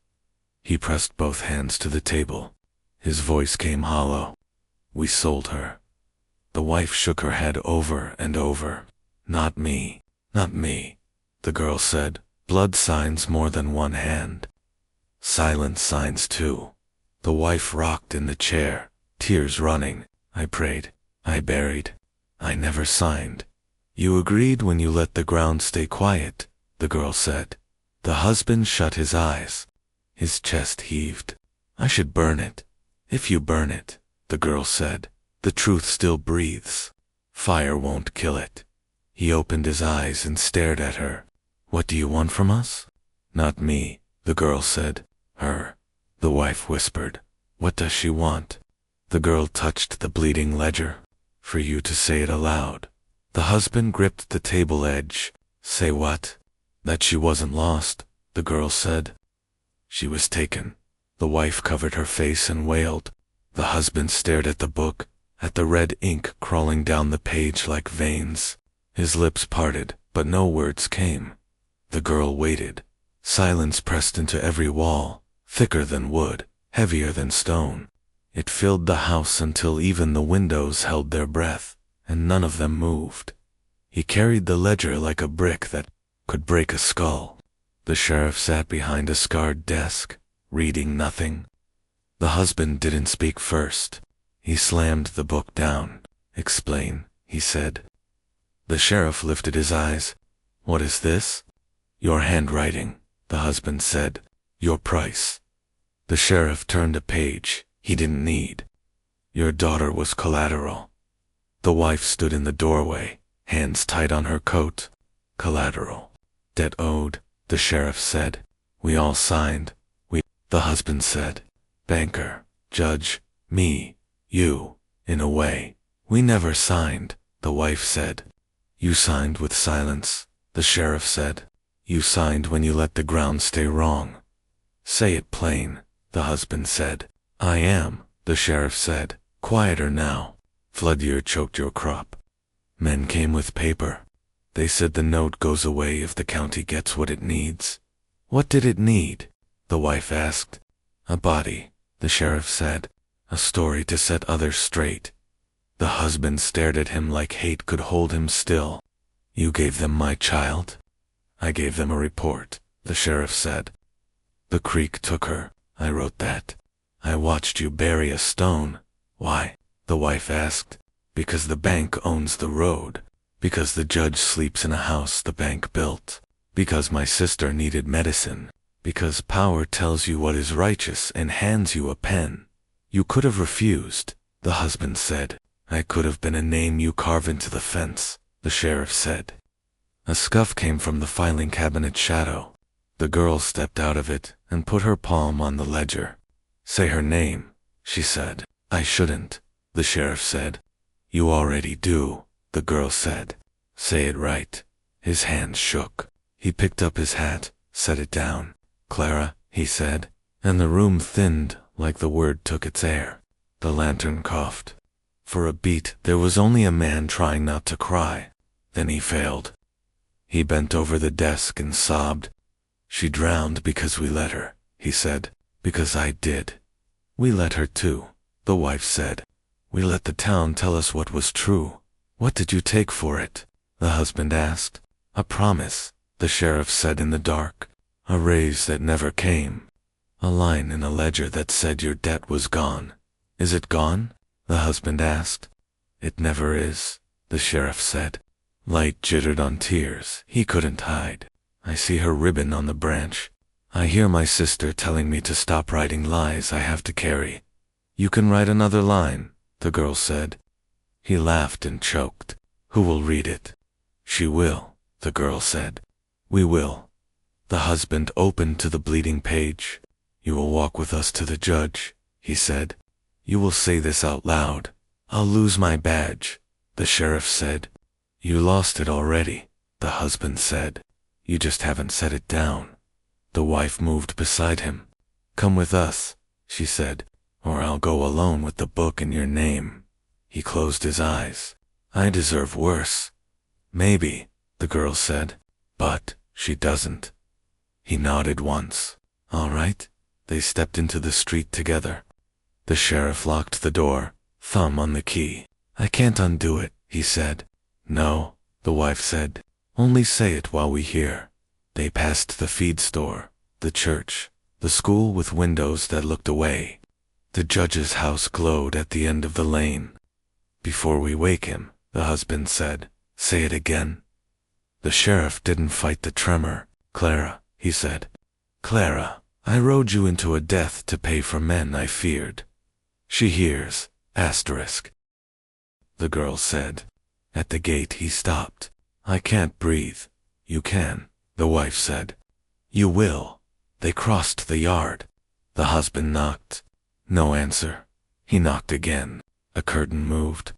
He pressed both hands to the table. His voice came hollow. We sold her. The wife shook her head over and over. Not me. Not me. The girl said, blood signs more than one hand. Silence signs too. The wife rocked in the chair, tears running. I prayed. I buried. I never signed. You agreed when you let the ground stay quiet, the girl said. The husband shut his eyes. His chest heaved. I should burn it. If you burn it, the girl said, the truth still breathes. Fire won't kill it. He opened his eyes and stared at her. What do you want from us? Not me, the girl said. Her. The wife whispered. What does she want? The girl touched the bleeding ledger. For you to say it aloud. The husband gripped the table edge. Say what? That she wasn't lost, the girl said. She was taken. The wife covered her face and wailed. The husband stared at the book, at the red ink crawling down the page like veins. His lips parted, but no words came. The girl waited. Silence pressed into every wall, thicker than wood, heavier than stone. It filled the house until even the windows held their breath, and none of them moved. He carried the ledger like a brick that could break a skull. The sheriff sat behind a scarred desk, reading nothing. The husband didn't speak first. He slammed the book down. Explain, he said. The sheriff lifted his eyes. What is this? Your handwriting, the husband said. Your price. The sheriff turned a page he didn't need. Your daughter was collateral. The wife stood in the doorway, hands tight on her coat. Collateral. Debt owed, the sheriff said. We all signed. The husband said. Banker, judge, me, you, in a way. We never signed, the wife said. You signed with silence, the sheriff said. You signed when you let the ground stay wrong. Say it plain, the husband said. I am, the sheriff said. Quieter now. Flood year choked your crop. Men came with paper. They said the note goes away if the county gets what it needs. What did it need? The wife asked. A body, the sheriff said. A story to set others straight. The husband stared at him like hate could hold him still. You gave them my child? I gave them a report, the sheriff said. The creek took her, I wrote that. I watched you bury a stone. Why? The wife asked. Because the bank owns the road. Because the judge sleeps in a house the bank built. Because my sister needed medicine. Because power tells you what is righteous and hands you a pen. You could have refused, the husband said. I could have been a name you carve into the fence, the sheriff said. A scuff came from the filing cabinet shadow. The girl stepped out of it and put her palm on the ledger. Say her name, she said. I shouldn't, the sheriff said. You already do, the girl said. Say it right. His hands shook. He picked up his hat, set it down. Clara, he said, and the room thinned like the word took its air. The lantern coughed. For a beat, there was only a man trying not to cry. Then he failed. He bent over the desk and sobbed. She drowned because we let her, he said. Because I did. We let her too, the wife said. We let the town tell us what was true. What did you take for it? The husband asked. A promise, the sheriff said in the dark. A raise that never came. A line in a ledger that said your debt was gone. Is it gone? The husband asked. It never is, the sheriff said. Light jittered on tears he couldn't hide. I see her ribbon on the branch. I hear my sister telling me to stop writing lies I have to carry. You can write another line, the girl said. He laughed and choked. Who will read it? She will, the girl said. We will. The husband opened to the bleeding page. You will walk with us to the judge, he said. You will say this out loud. I'll lose my badge, the sheriff said. You lost it already, the husband said. You just haven't set it down. The wife moved beside him. Come with us, she said, or I'll go alone with the book in your name. He closed his eyes. I deserve worse. Maybe, the girl said, but she doesn't. He nodded once. All right. They stepped into the street together. The sheriff locked the door, thumb on the key. I can't undo it, he said. No, the wife said. Only say it while we hear. They passed the feed store, the church, the school with windows that looked away. The judge's house glowed at the end of the lane. Before we wake him, the husband said. Say it again. The sheriff didn't fight the tremor. Clara, he said. Clara, I rode you into a death to pay for men I feared. She hears, asterisk. The girl said. At the gate he stopped. I can't breathe. You can, the wife said. You will. They crossed the yard. The husband knocked. No answer. He knocked again. A curtain moved.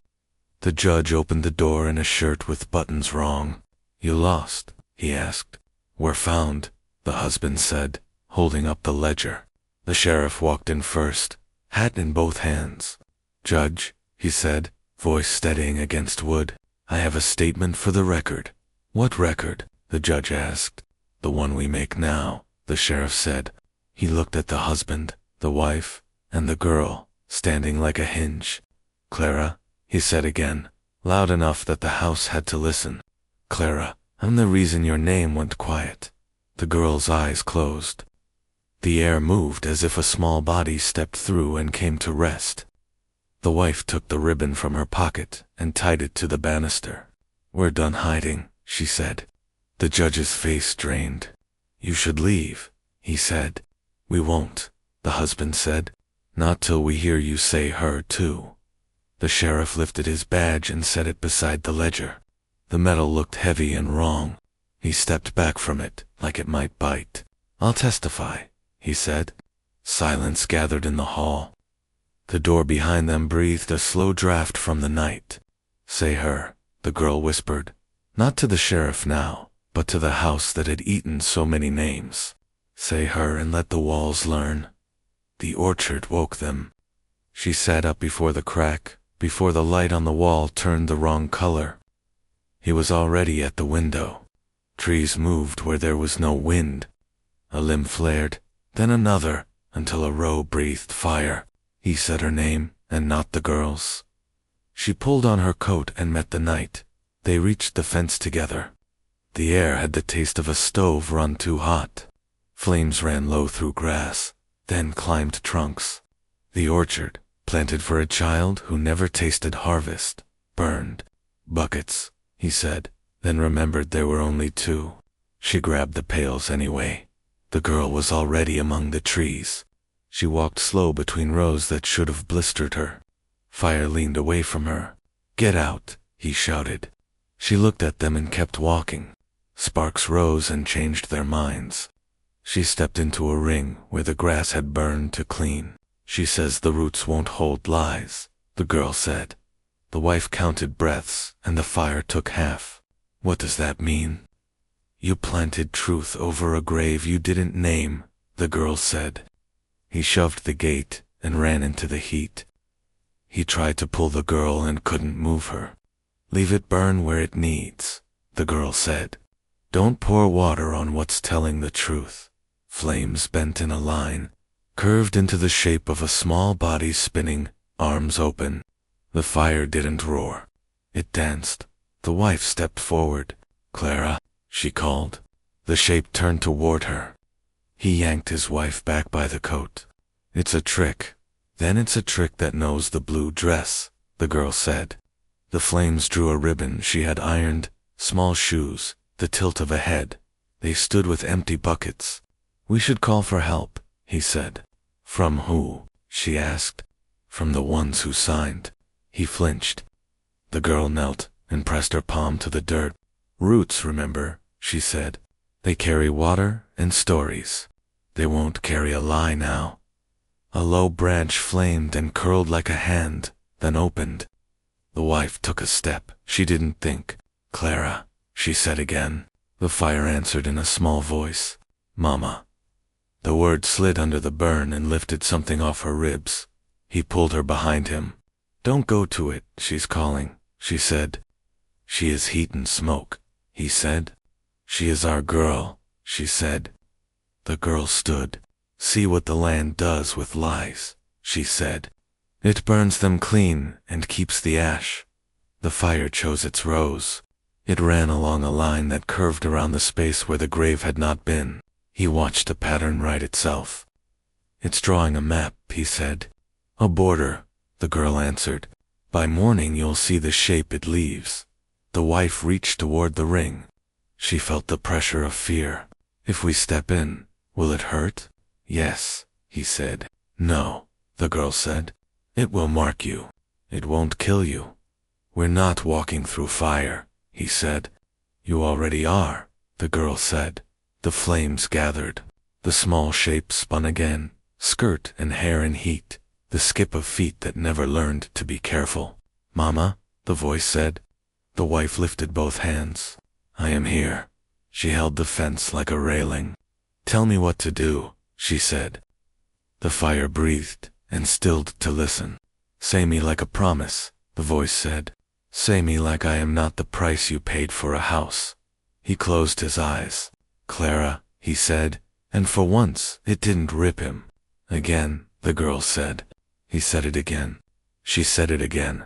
The judge opened the door in a shirt with buttons wrong. You lost, he asked. We're found, the husband said, holding up the ledger. The sheriff walked in first, hat in both hands. Judge, he said, voice steadying against wood. I have a statement for the record. What record? The judge asked. The one we make now, the sheriff said. He looked at the husband, the wife, and the girl, standing like a hinge. Clara, he said again, loud enough that the house had to listen. Clara, I'm the reason your name went quiet. The girl's eyes closed. The air moved as if a small body stepped through and came to rest. The wife took the ribbon from her pocket and tied it to the banister. We're done hiding, she said. The judge's face drained. You should leave, he said. We won't, the husband said. Not till we hear you say her too. The sheriff lifted his badge and set it beside the ledger. The metal looked heavy and wrong. He stepped back from it, like it might bite. I'll testify, he said. Silence gathered in the hall. The door behind them breathed a slow draft from the night. "Say her," the girl whispered. Not to the sheriff now, but to the house that had eaten so many names. "Say her and let the walls learn." The orchard woke them. She sat up before the crack, before the light on the wall turned the wrong color. He was already at the window. Trees moved where there was no wind. A limb flared, then another, until a row breathed fire. He said her name, and not the girl's. She pulled on her coat and met the night. They reached the fence together. The air had the taste of a stove run too hot. Flames ran low through grass, then climbed trunks. The orchard, planted for a child who never tasted harvest, burned. "Buckets," he said, then remembered there were only two. She grabbed the pails anyway. The girl was already among the trees. She walked slow between rows that should have blistered her. Fire leaned away from her. "Get out," he shouted. She looked at them and kept walking. Sparks rose and changed their minds. She stepped into a ring where the grass had burned to clean. "She says the roots won't hold lies," the girl said. The wife counted breaths, and the fire took half. "What does that mean?" "You planted truth over a grave you didn't name," the girl said. He shoved the gate and ran into the heat. He tried to pull the girl and couldn't move her. "Leave it burn where it needs," the girl said. "Don't pour water on what's telling the truth." Flames bent in a line, curved into the shape of a small body spinning, arms open. The fire didn't roar. It danced. The wife stepped forward. "Clara," she called. The shape turned toward her. He yanked his wife back by the coat. "It's a trick. Then it's a trick that knows the blue dress," the girl said. The flames drew a ribbon she had ironed, small shoes, the tilt of a head. They stood with empty buckets. "We should call for help," he said. "From who?" she asked. "From the ones who signed." He flinched. The girl knelt and pressed her palm to the dirt. "Roots, remember," she said. "They carry water and stories. They won't carry a lie now." A low branch flamed and curled like a hand, then opened. The wife took a step. She didn't think. "Clara," she said again. The fire answered in a small voice. "Mama." The word slid under the burn and lifted something off her ribs. He pulled her behind him. "Don't go to it, she's calling," she said. "She is heat and smoke," he said. "She is our girl," she said. The girl stood. "See what the land does with lies," she said. "It burns them clean and keeps the ash." The fire chose its rows. It ran along a line that curved around the space where the grave had not been. He watched the pattern write itself. "It's drawing a map," he said. "A border," the girl answered. "By morning you'll see the shape it leaves." The wife reached toward the ring. She felt the pressure of fear. "If we step in, will it hurt?" "Yes," he said. "No," the girl said. "It will mark you. It won't kill you." "We're not walking through fire," he said. "You already are," the girl said. The flames gathered. The small shape spun again, skirt and hair in heat, the skip of feet that never learned to be careful. "Mama," the voice said. The wife lifted both hands. "I am here." She held the fence like a railing. "Tell me what to do," she said. The fire breathed and stilled to listen. "Say me like a promise," the voice said. "Say me like I am not the price you paid for a house." He closed his eyes. "Clara," he said, and for once it didn't rip him. "Again," the girl said. He said it again. She said it again.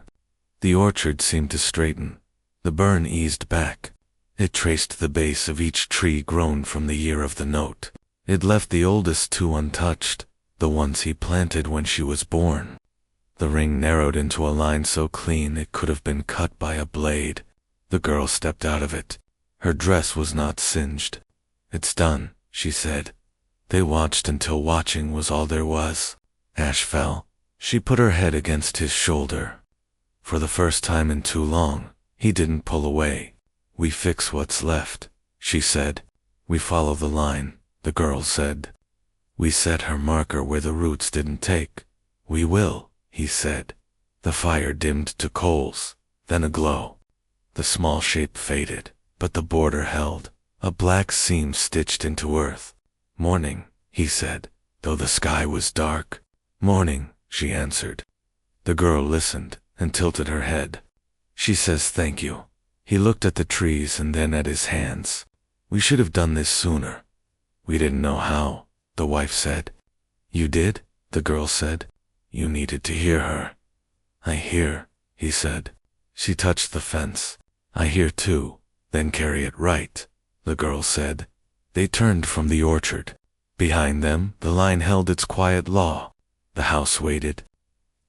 The orchard seemed to straighten. The burn eased back. It traced the base of each tree grown from the year of the note. It left the oldest two untouched, the ones he planted when she was born. The ring narrowed into a line so clean it could have been cut by a blade. The girl stepped out of it. Her dress was not singed. "It's done," she said. They watched until watching was all there was. Ash fell. She put her head against his shoulder. For the first time in too long, he didn't pull away. "We fix what's left," she said. "We follow the line," the girl said. We set her marker where the roots didn't take. We will, he said. The fire dimmed to coals, then a glow. The small shape faded, but the border held, a black seam stitched into earth. Morning, he said, though the sky was dark. Morning, she answered. The girl listened and tilted her head. She says thank you. He looked at the trees and then at his hands. We should have done this sooner. We didn't know how, the wife said. You did? The girl said. You needed to hear her. I hear, he said. She touched the fence. I hear too. Then carry it right, the girl said. They turned from the orchard. Behind them, the line held its quiet law. The house waited.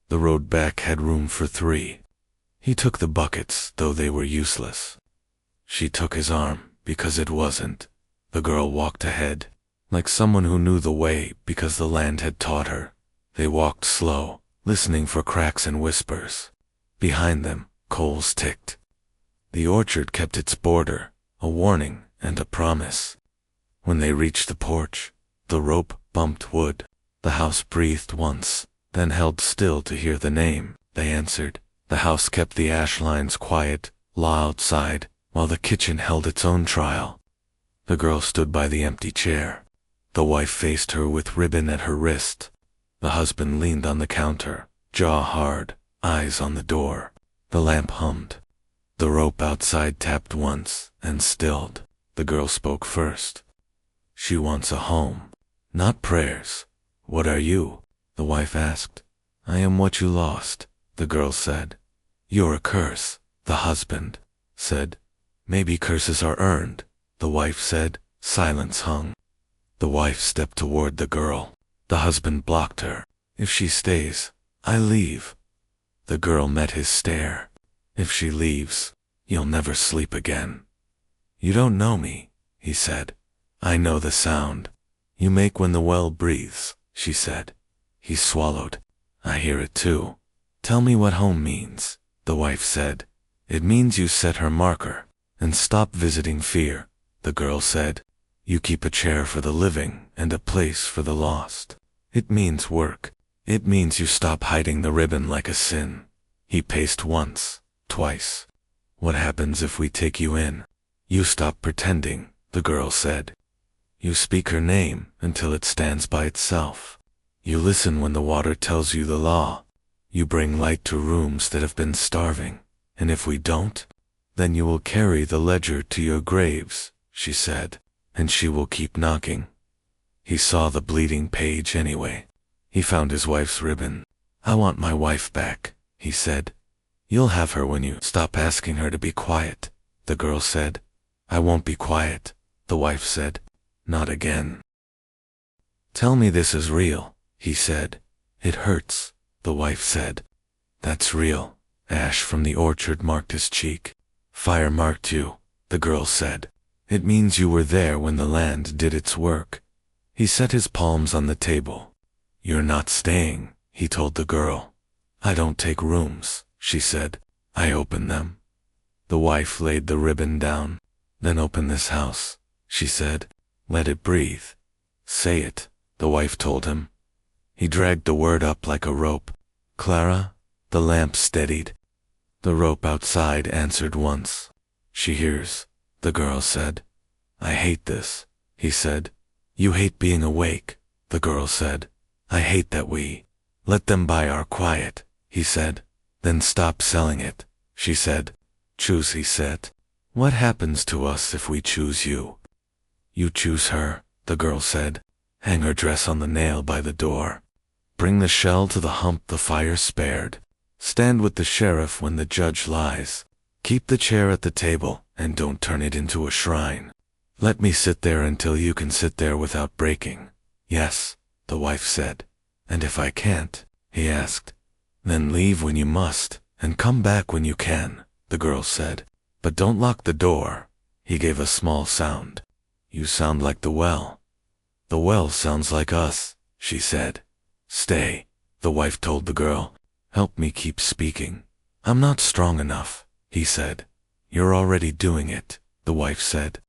The road back had room for 3. He took the buckets, though they were useless. She took his arm, because it wasn't. The girl walked ahead, like someone who knew the way because the land had taught her. They walked slow, listening for cracks and whispers. Behind them, coals ticked. The orchard kept its border, a warning and a promise. When they reached the porch, the rope bumped wood. The house breathed once, then held still to hear the name. They answered. The house kept the ash lines quiet, law outside, while the kitchen held its own trial. The girl stood by the empty chair. The wife faced her with ribbon at her wrist. The husband leaned on the counter, jaw hard, eyes on the door. The lamp hummed. The rope outside tapped once and stilled. The girl spoke first. She wants a home, not prayers. What are you? The wife asked. I am what you lost, the girl said. You're a curse, the husband said. Maybe curses are earned, the wife said. Silence hung. The wife stepped toward the girl. The husband blocked her. If she stays, I leave. The girl met his stare. If she leaves, you'll never sleep again. You don't know me, he said. I know the sound you make when the well breathes, she said. He swallowed. I hear it too. Tell me what home means, the wife said. It means you set her marker and stop visiting fear, the girl said. You keep a chair for the living and a place for the lost. It means work. It means you stop hiding the ribbon like a sin. He paced once, twice. What happens if we take you in? You stop pretending, the girl said. You speak her name until it stands by itself. You listen when the water tells you the law. You bring light to rooms that have been starving. And if we don't, then you will carry the ledger to your graves, she said, and she will keep knocking. He saw the bleeding page anyway. He found his wife's ribbon. I want my wife back, he said. You'll have her when you stop asking her to be quiet, the girl said. I won't be quiet, the wife said. Not again. Tell me this is real, he said. It hurts, the wife said. That's real. Ash from the orchard marked his cheek. Fire marked you, the girl said. It means you were there when the land did its work. He set his palms on the table. You're not staying, he told the girl. I don't take rooms, she said. I open them. The wife laid the ribbon down. Then open this house, she said. Let it breathe. Say it, the wife told him. He dragged the word up like a rope. Clara, the lamp steadied. The rope outside answered once. She hears, the girl said. I hate this, he said. You hate being awake, the girl said. I hate that we let them buy our quiet, he said. Then stop selling it, she said. Choose, he said. What happens to us if we choose you? You choose her, the girl said. Hang her dress on the nail by the door. Bring the shell to the hump the fire spared. Stand with the sheriff when the judge lies. Keep the chair at the table and don't turn it into a shrine. Let me sit there until you can sit there without breaking. Yes, the wife said. And if I can't, he asked. Then leave when you must and come back when you can, the girl said. But don't lock the door. He gave a small sound. You sound like the well. The well sounds like us, she said. Stay, the wife told the girl. Help me keep speaking. I'm not strong enough, he said. You're already doing it, the wife said.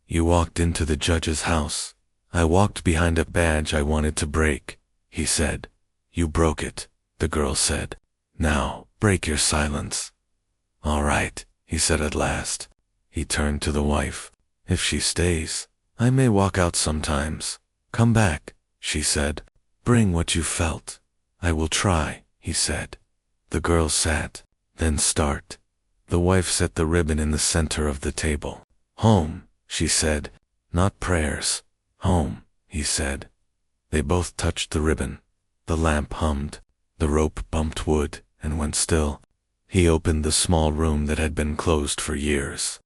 You walked into the judge's house. I walked behind a badge I wanted to break, he said. You broke it, the girl said. Now, break your silence. All right, he said at last. He turned to the wife. If she stays, I may walk out sometimes. Come back, she said. Bring what you felt. I will try, he said. The girl sat. Then start. The wife set the ribbon in the center of the table. Home, she said. Not prayers. Home, he said. They both touched the ribbon. The lamp hummed. The rope bumped wood and went still. He opened the small room that had been closed for years.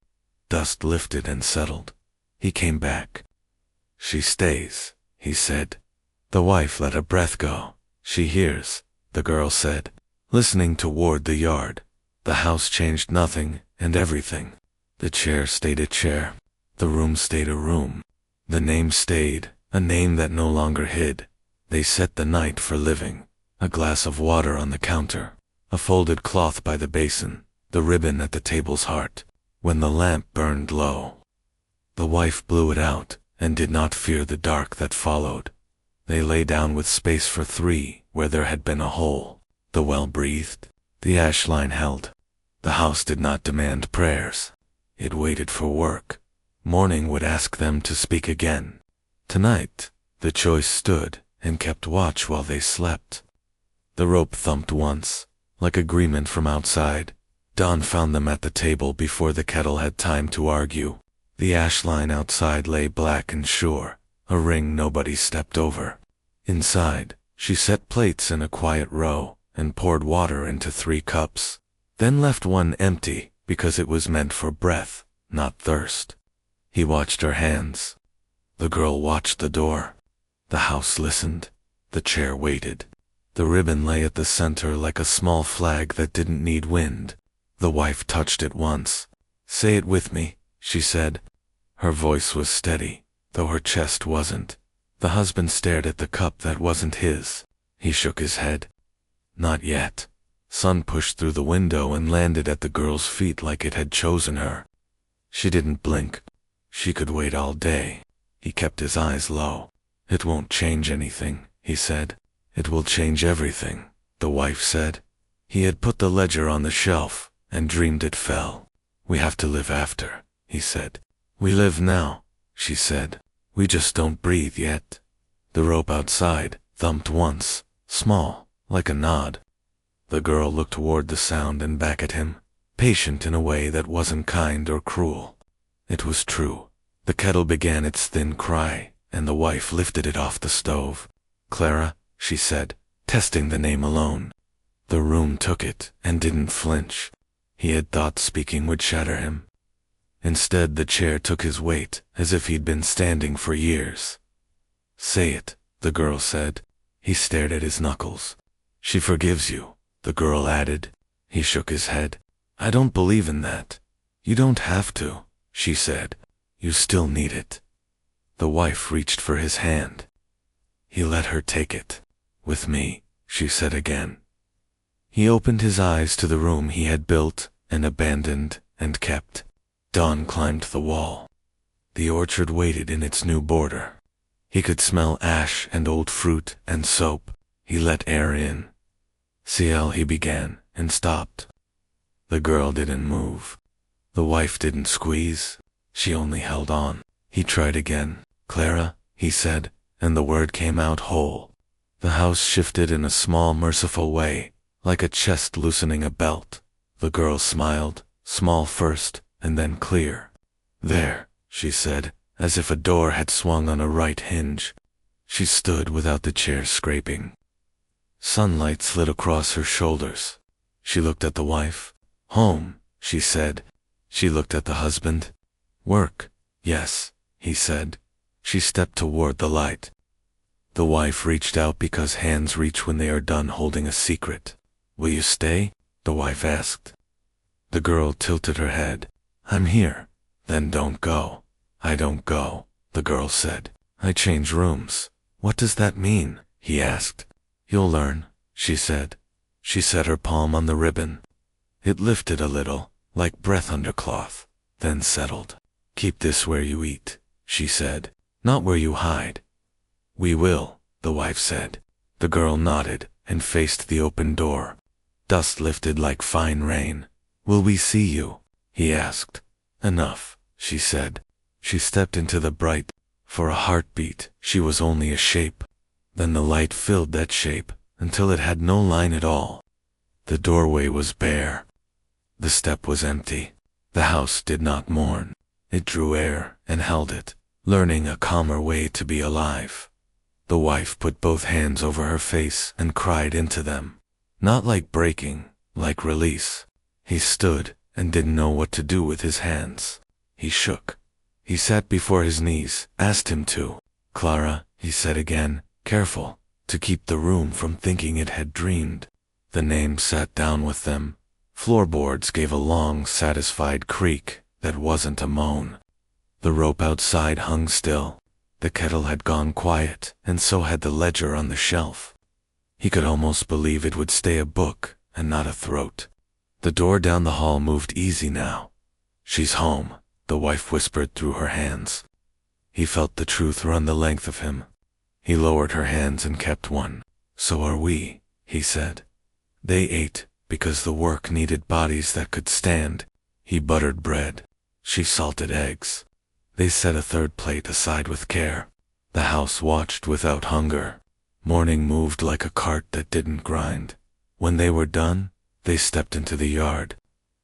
Dust lifted and settled. He came back. She stays, he said. The wife let a breath go. She hears, the girl said, listening toward the yard. The house changed nothing and everything. The chair stayed a chair. The room stayed a room. The name stayed, a name that no longer hid. They set the night for living. A glass of water on the counter. A folded cloth by the basin. The ribbon at the table's heart. When the lamp burned low. The wife blew it out and did not fear the dark that followed. They lay down with space for three where there had been a hole. The well breathed. The ash line held. The house did not demand prayers. It waited for work. Morning would ask them to speak again. Tonight, the choice stood and kept watch while they slept. The rope thumped once, like agreement from outside. Dawn found them at the table before the kettle had time to argue. The ash line outside lay black and sure, a ring nobody stepped over. Inside, she set plates in a quiet row and poured water into 3 cups, then left one empty because it was meant for breath, not thirst. He watched her hands. The girl watched the door. The house listened. The chair waited. The ribbon lay at the center like a small flag that didn't need wind. The wife touched it once. Say it with me, she said. Her voice was steady, though her chest wasn't. The husband stared at the cup that wasn't his. He shook his head. Not yet. Sun pushed through the window and landed at the girl's feet like it had chosen her. She didn't blink. She could wait all day. He kept his eyes low. It won't change anything, he said. It will change everything, the wife said. He had put the ledger on the shelf and dreamed it fell. We have to live after, he said. We live now, she said. We just don't breathe yet. The rope outside thumped once, small, like a nod. The girl looked toward the sound and back at him, patient in a way that wasn't kind or cruel. It was true. The kettle began its thin cry, and the wife lifted it off the stove. Clara, she said, testing the name alone. The room took it and didn't flinch. He had thought speaking would shatter him. Instead, the chair took his weight, as if he'd been standing for years. Say it, the girl said. He stared at his knuckles. She forgives you, the girl added. He shook his head. I don't believe in that. You don't have to, she said. You still need it. The wife reached for his hand. He let her take it. With me, she said again. He opened his eyes to the room he had built and abandoned and kept. Dawn climbed the wall. The orchard waited in its new border. He could smell ash and old fruit and soap. He let air in. Ciel, he began, and stopped. The girl didn't move. The wife didn't squeeze. She only held on. He tried again. Clara, he said, and the word came out whole. The house shifted in a small, merciful way, like a chest loosening a belt. The girl smiled, small first, and then clear. There, she said, as if a door had swung on a right hinge. She stood without the chair scraping. Sunlight slid across her shoulders. She looked at the wife. Home, she said. She looked at the husband. Work, yes, he said. She stepped toward the light. The wife reached out because hands reach when they are done holding a secret. Will you stay? The wife asked. The girl tilted her head. I'm here. Then don't go. I don't go, the girl said. I change rooms. What does that mean? He asked. You'll learn, she said. She set her palm on the ribbon. It lifted a little, like breath under cloth, then settled. Keep this where you eat, she said. Not where you hide. We will, the wife said. The girl nodded and faced the open door. Dust lifted like fine rain. Will we see you? He asked. Enough, she said. She stepped into the bright. For a heartbeat, she was only a shape. Then the light filled that shape until it had no line at all. The doorway was bare. The step was empty. The house did not mourn. It drew air and held it, learning a calmer way to be alive. The wife put both hands over her face and cried into them. Not like breaking, like release. He stood and didn't know what to do with his hands. He shook. He sat before his knees, asked him to. Clara, he said again, careful, to keep the room from thinking it had dreamed. The name sat down with them. Floorboards gave a long, satisfied creak that wasn't a moan. The rope outside hung still. The kettle had gone quiet, and so had the ledger on the shelf. He could almost believe it would stay a book and not a throat. The door down the hall moved easy now. She's home, the wife whispered through her hands. He felt the truth run the length of him. He lowered her hands and kept one. So are we, he said. They ate because the work needed bodies that could stand. He buttered bread. She salted eggs. They set a third plate aside with care. The house watched without hunger. Morning moved like a cart that didn't grind. When they were done, they stepped into the yard.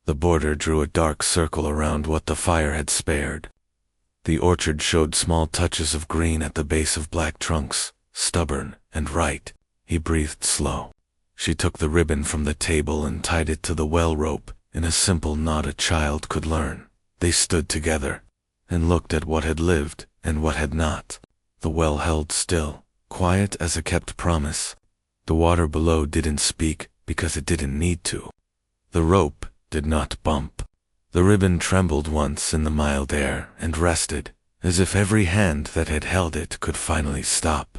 The border drew a dark circle around what the fire had spared. The orchard showed small touches of green at the base of black trunks, stubborn and right. He breathed slow. She took the ribbon from the table and tied it to the well rope in a simple knot a child could learn. They stood together and looked at what had lived and what had not. The well held still, quiet as a kept promise. The water below didn't speak because it didn't need to. The rope did not bump. The ribbon trembled once in the mild air and rested, as if every hand that had held it could finally stop.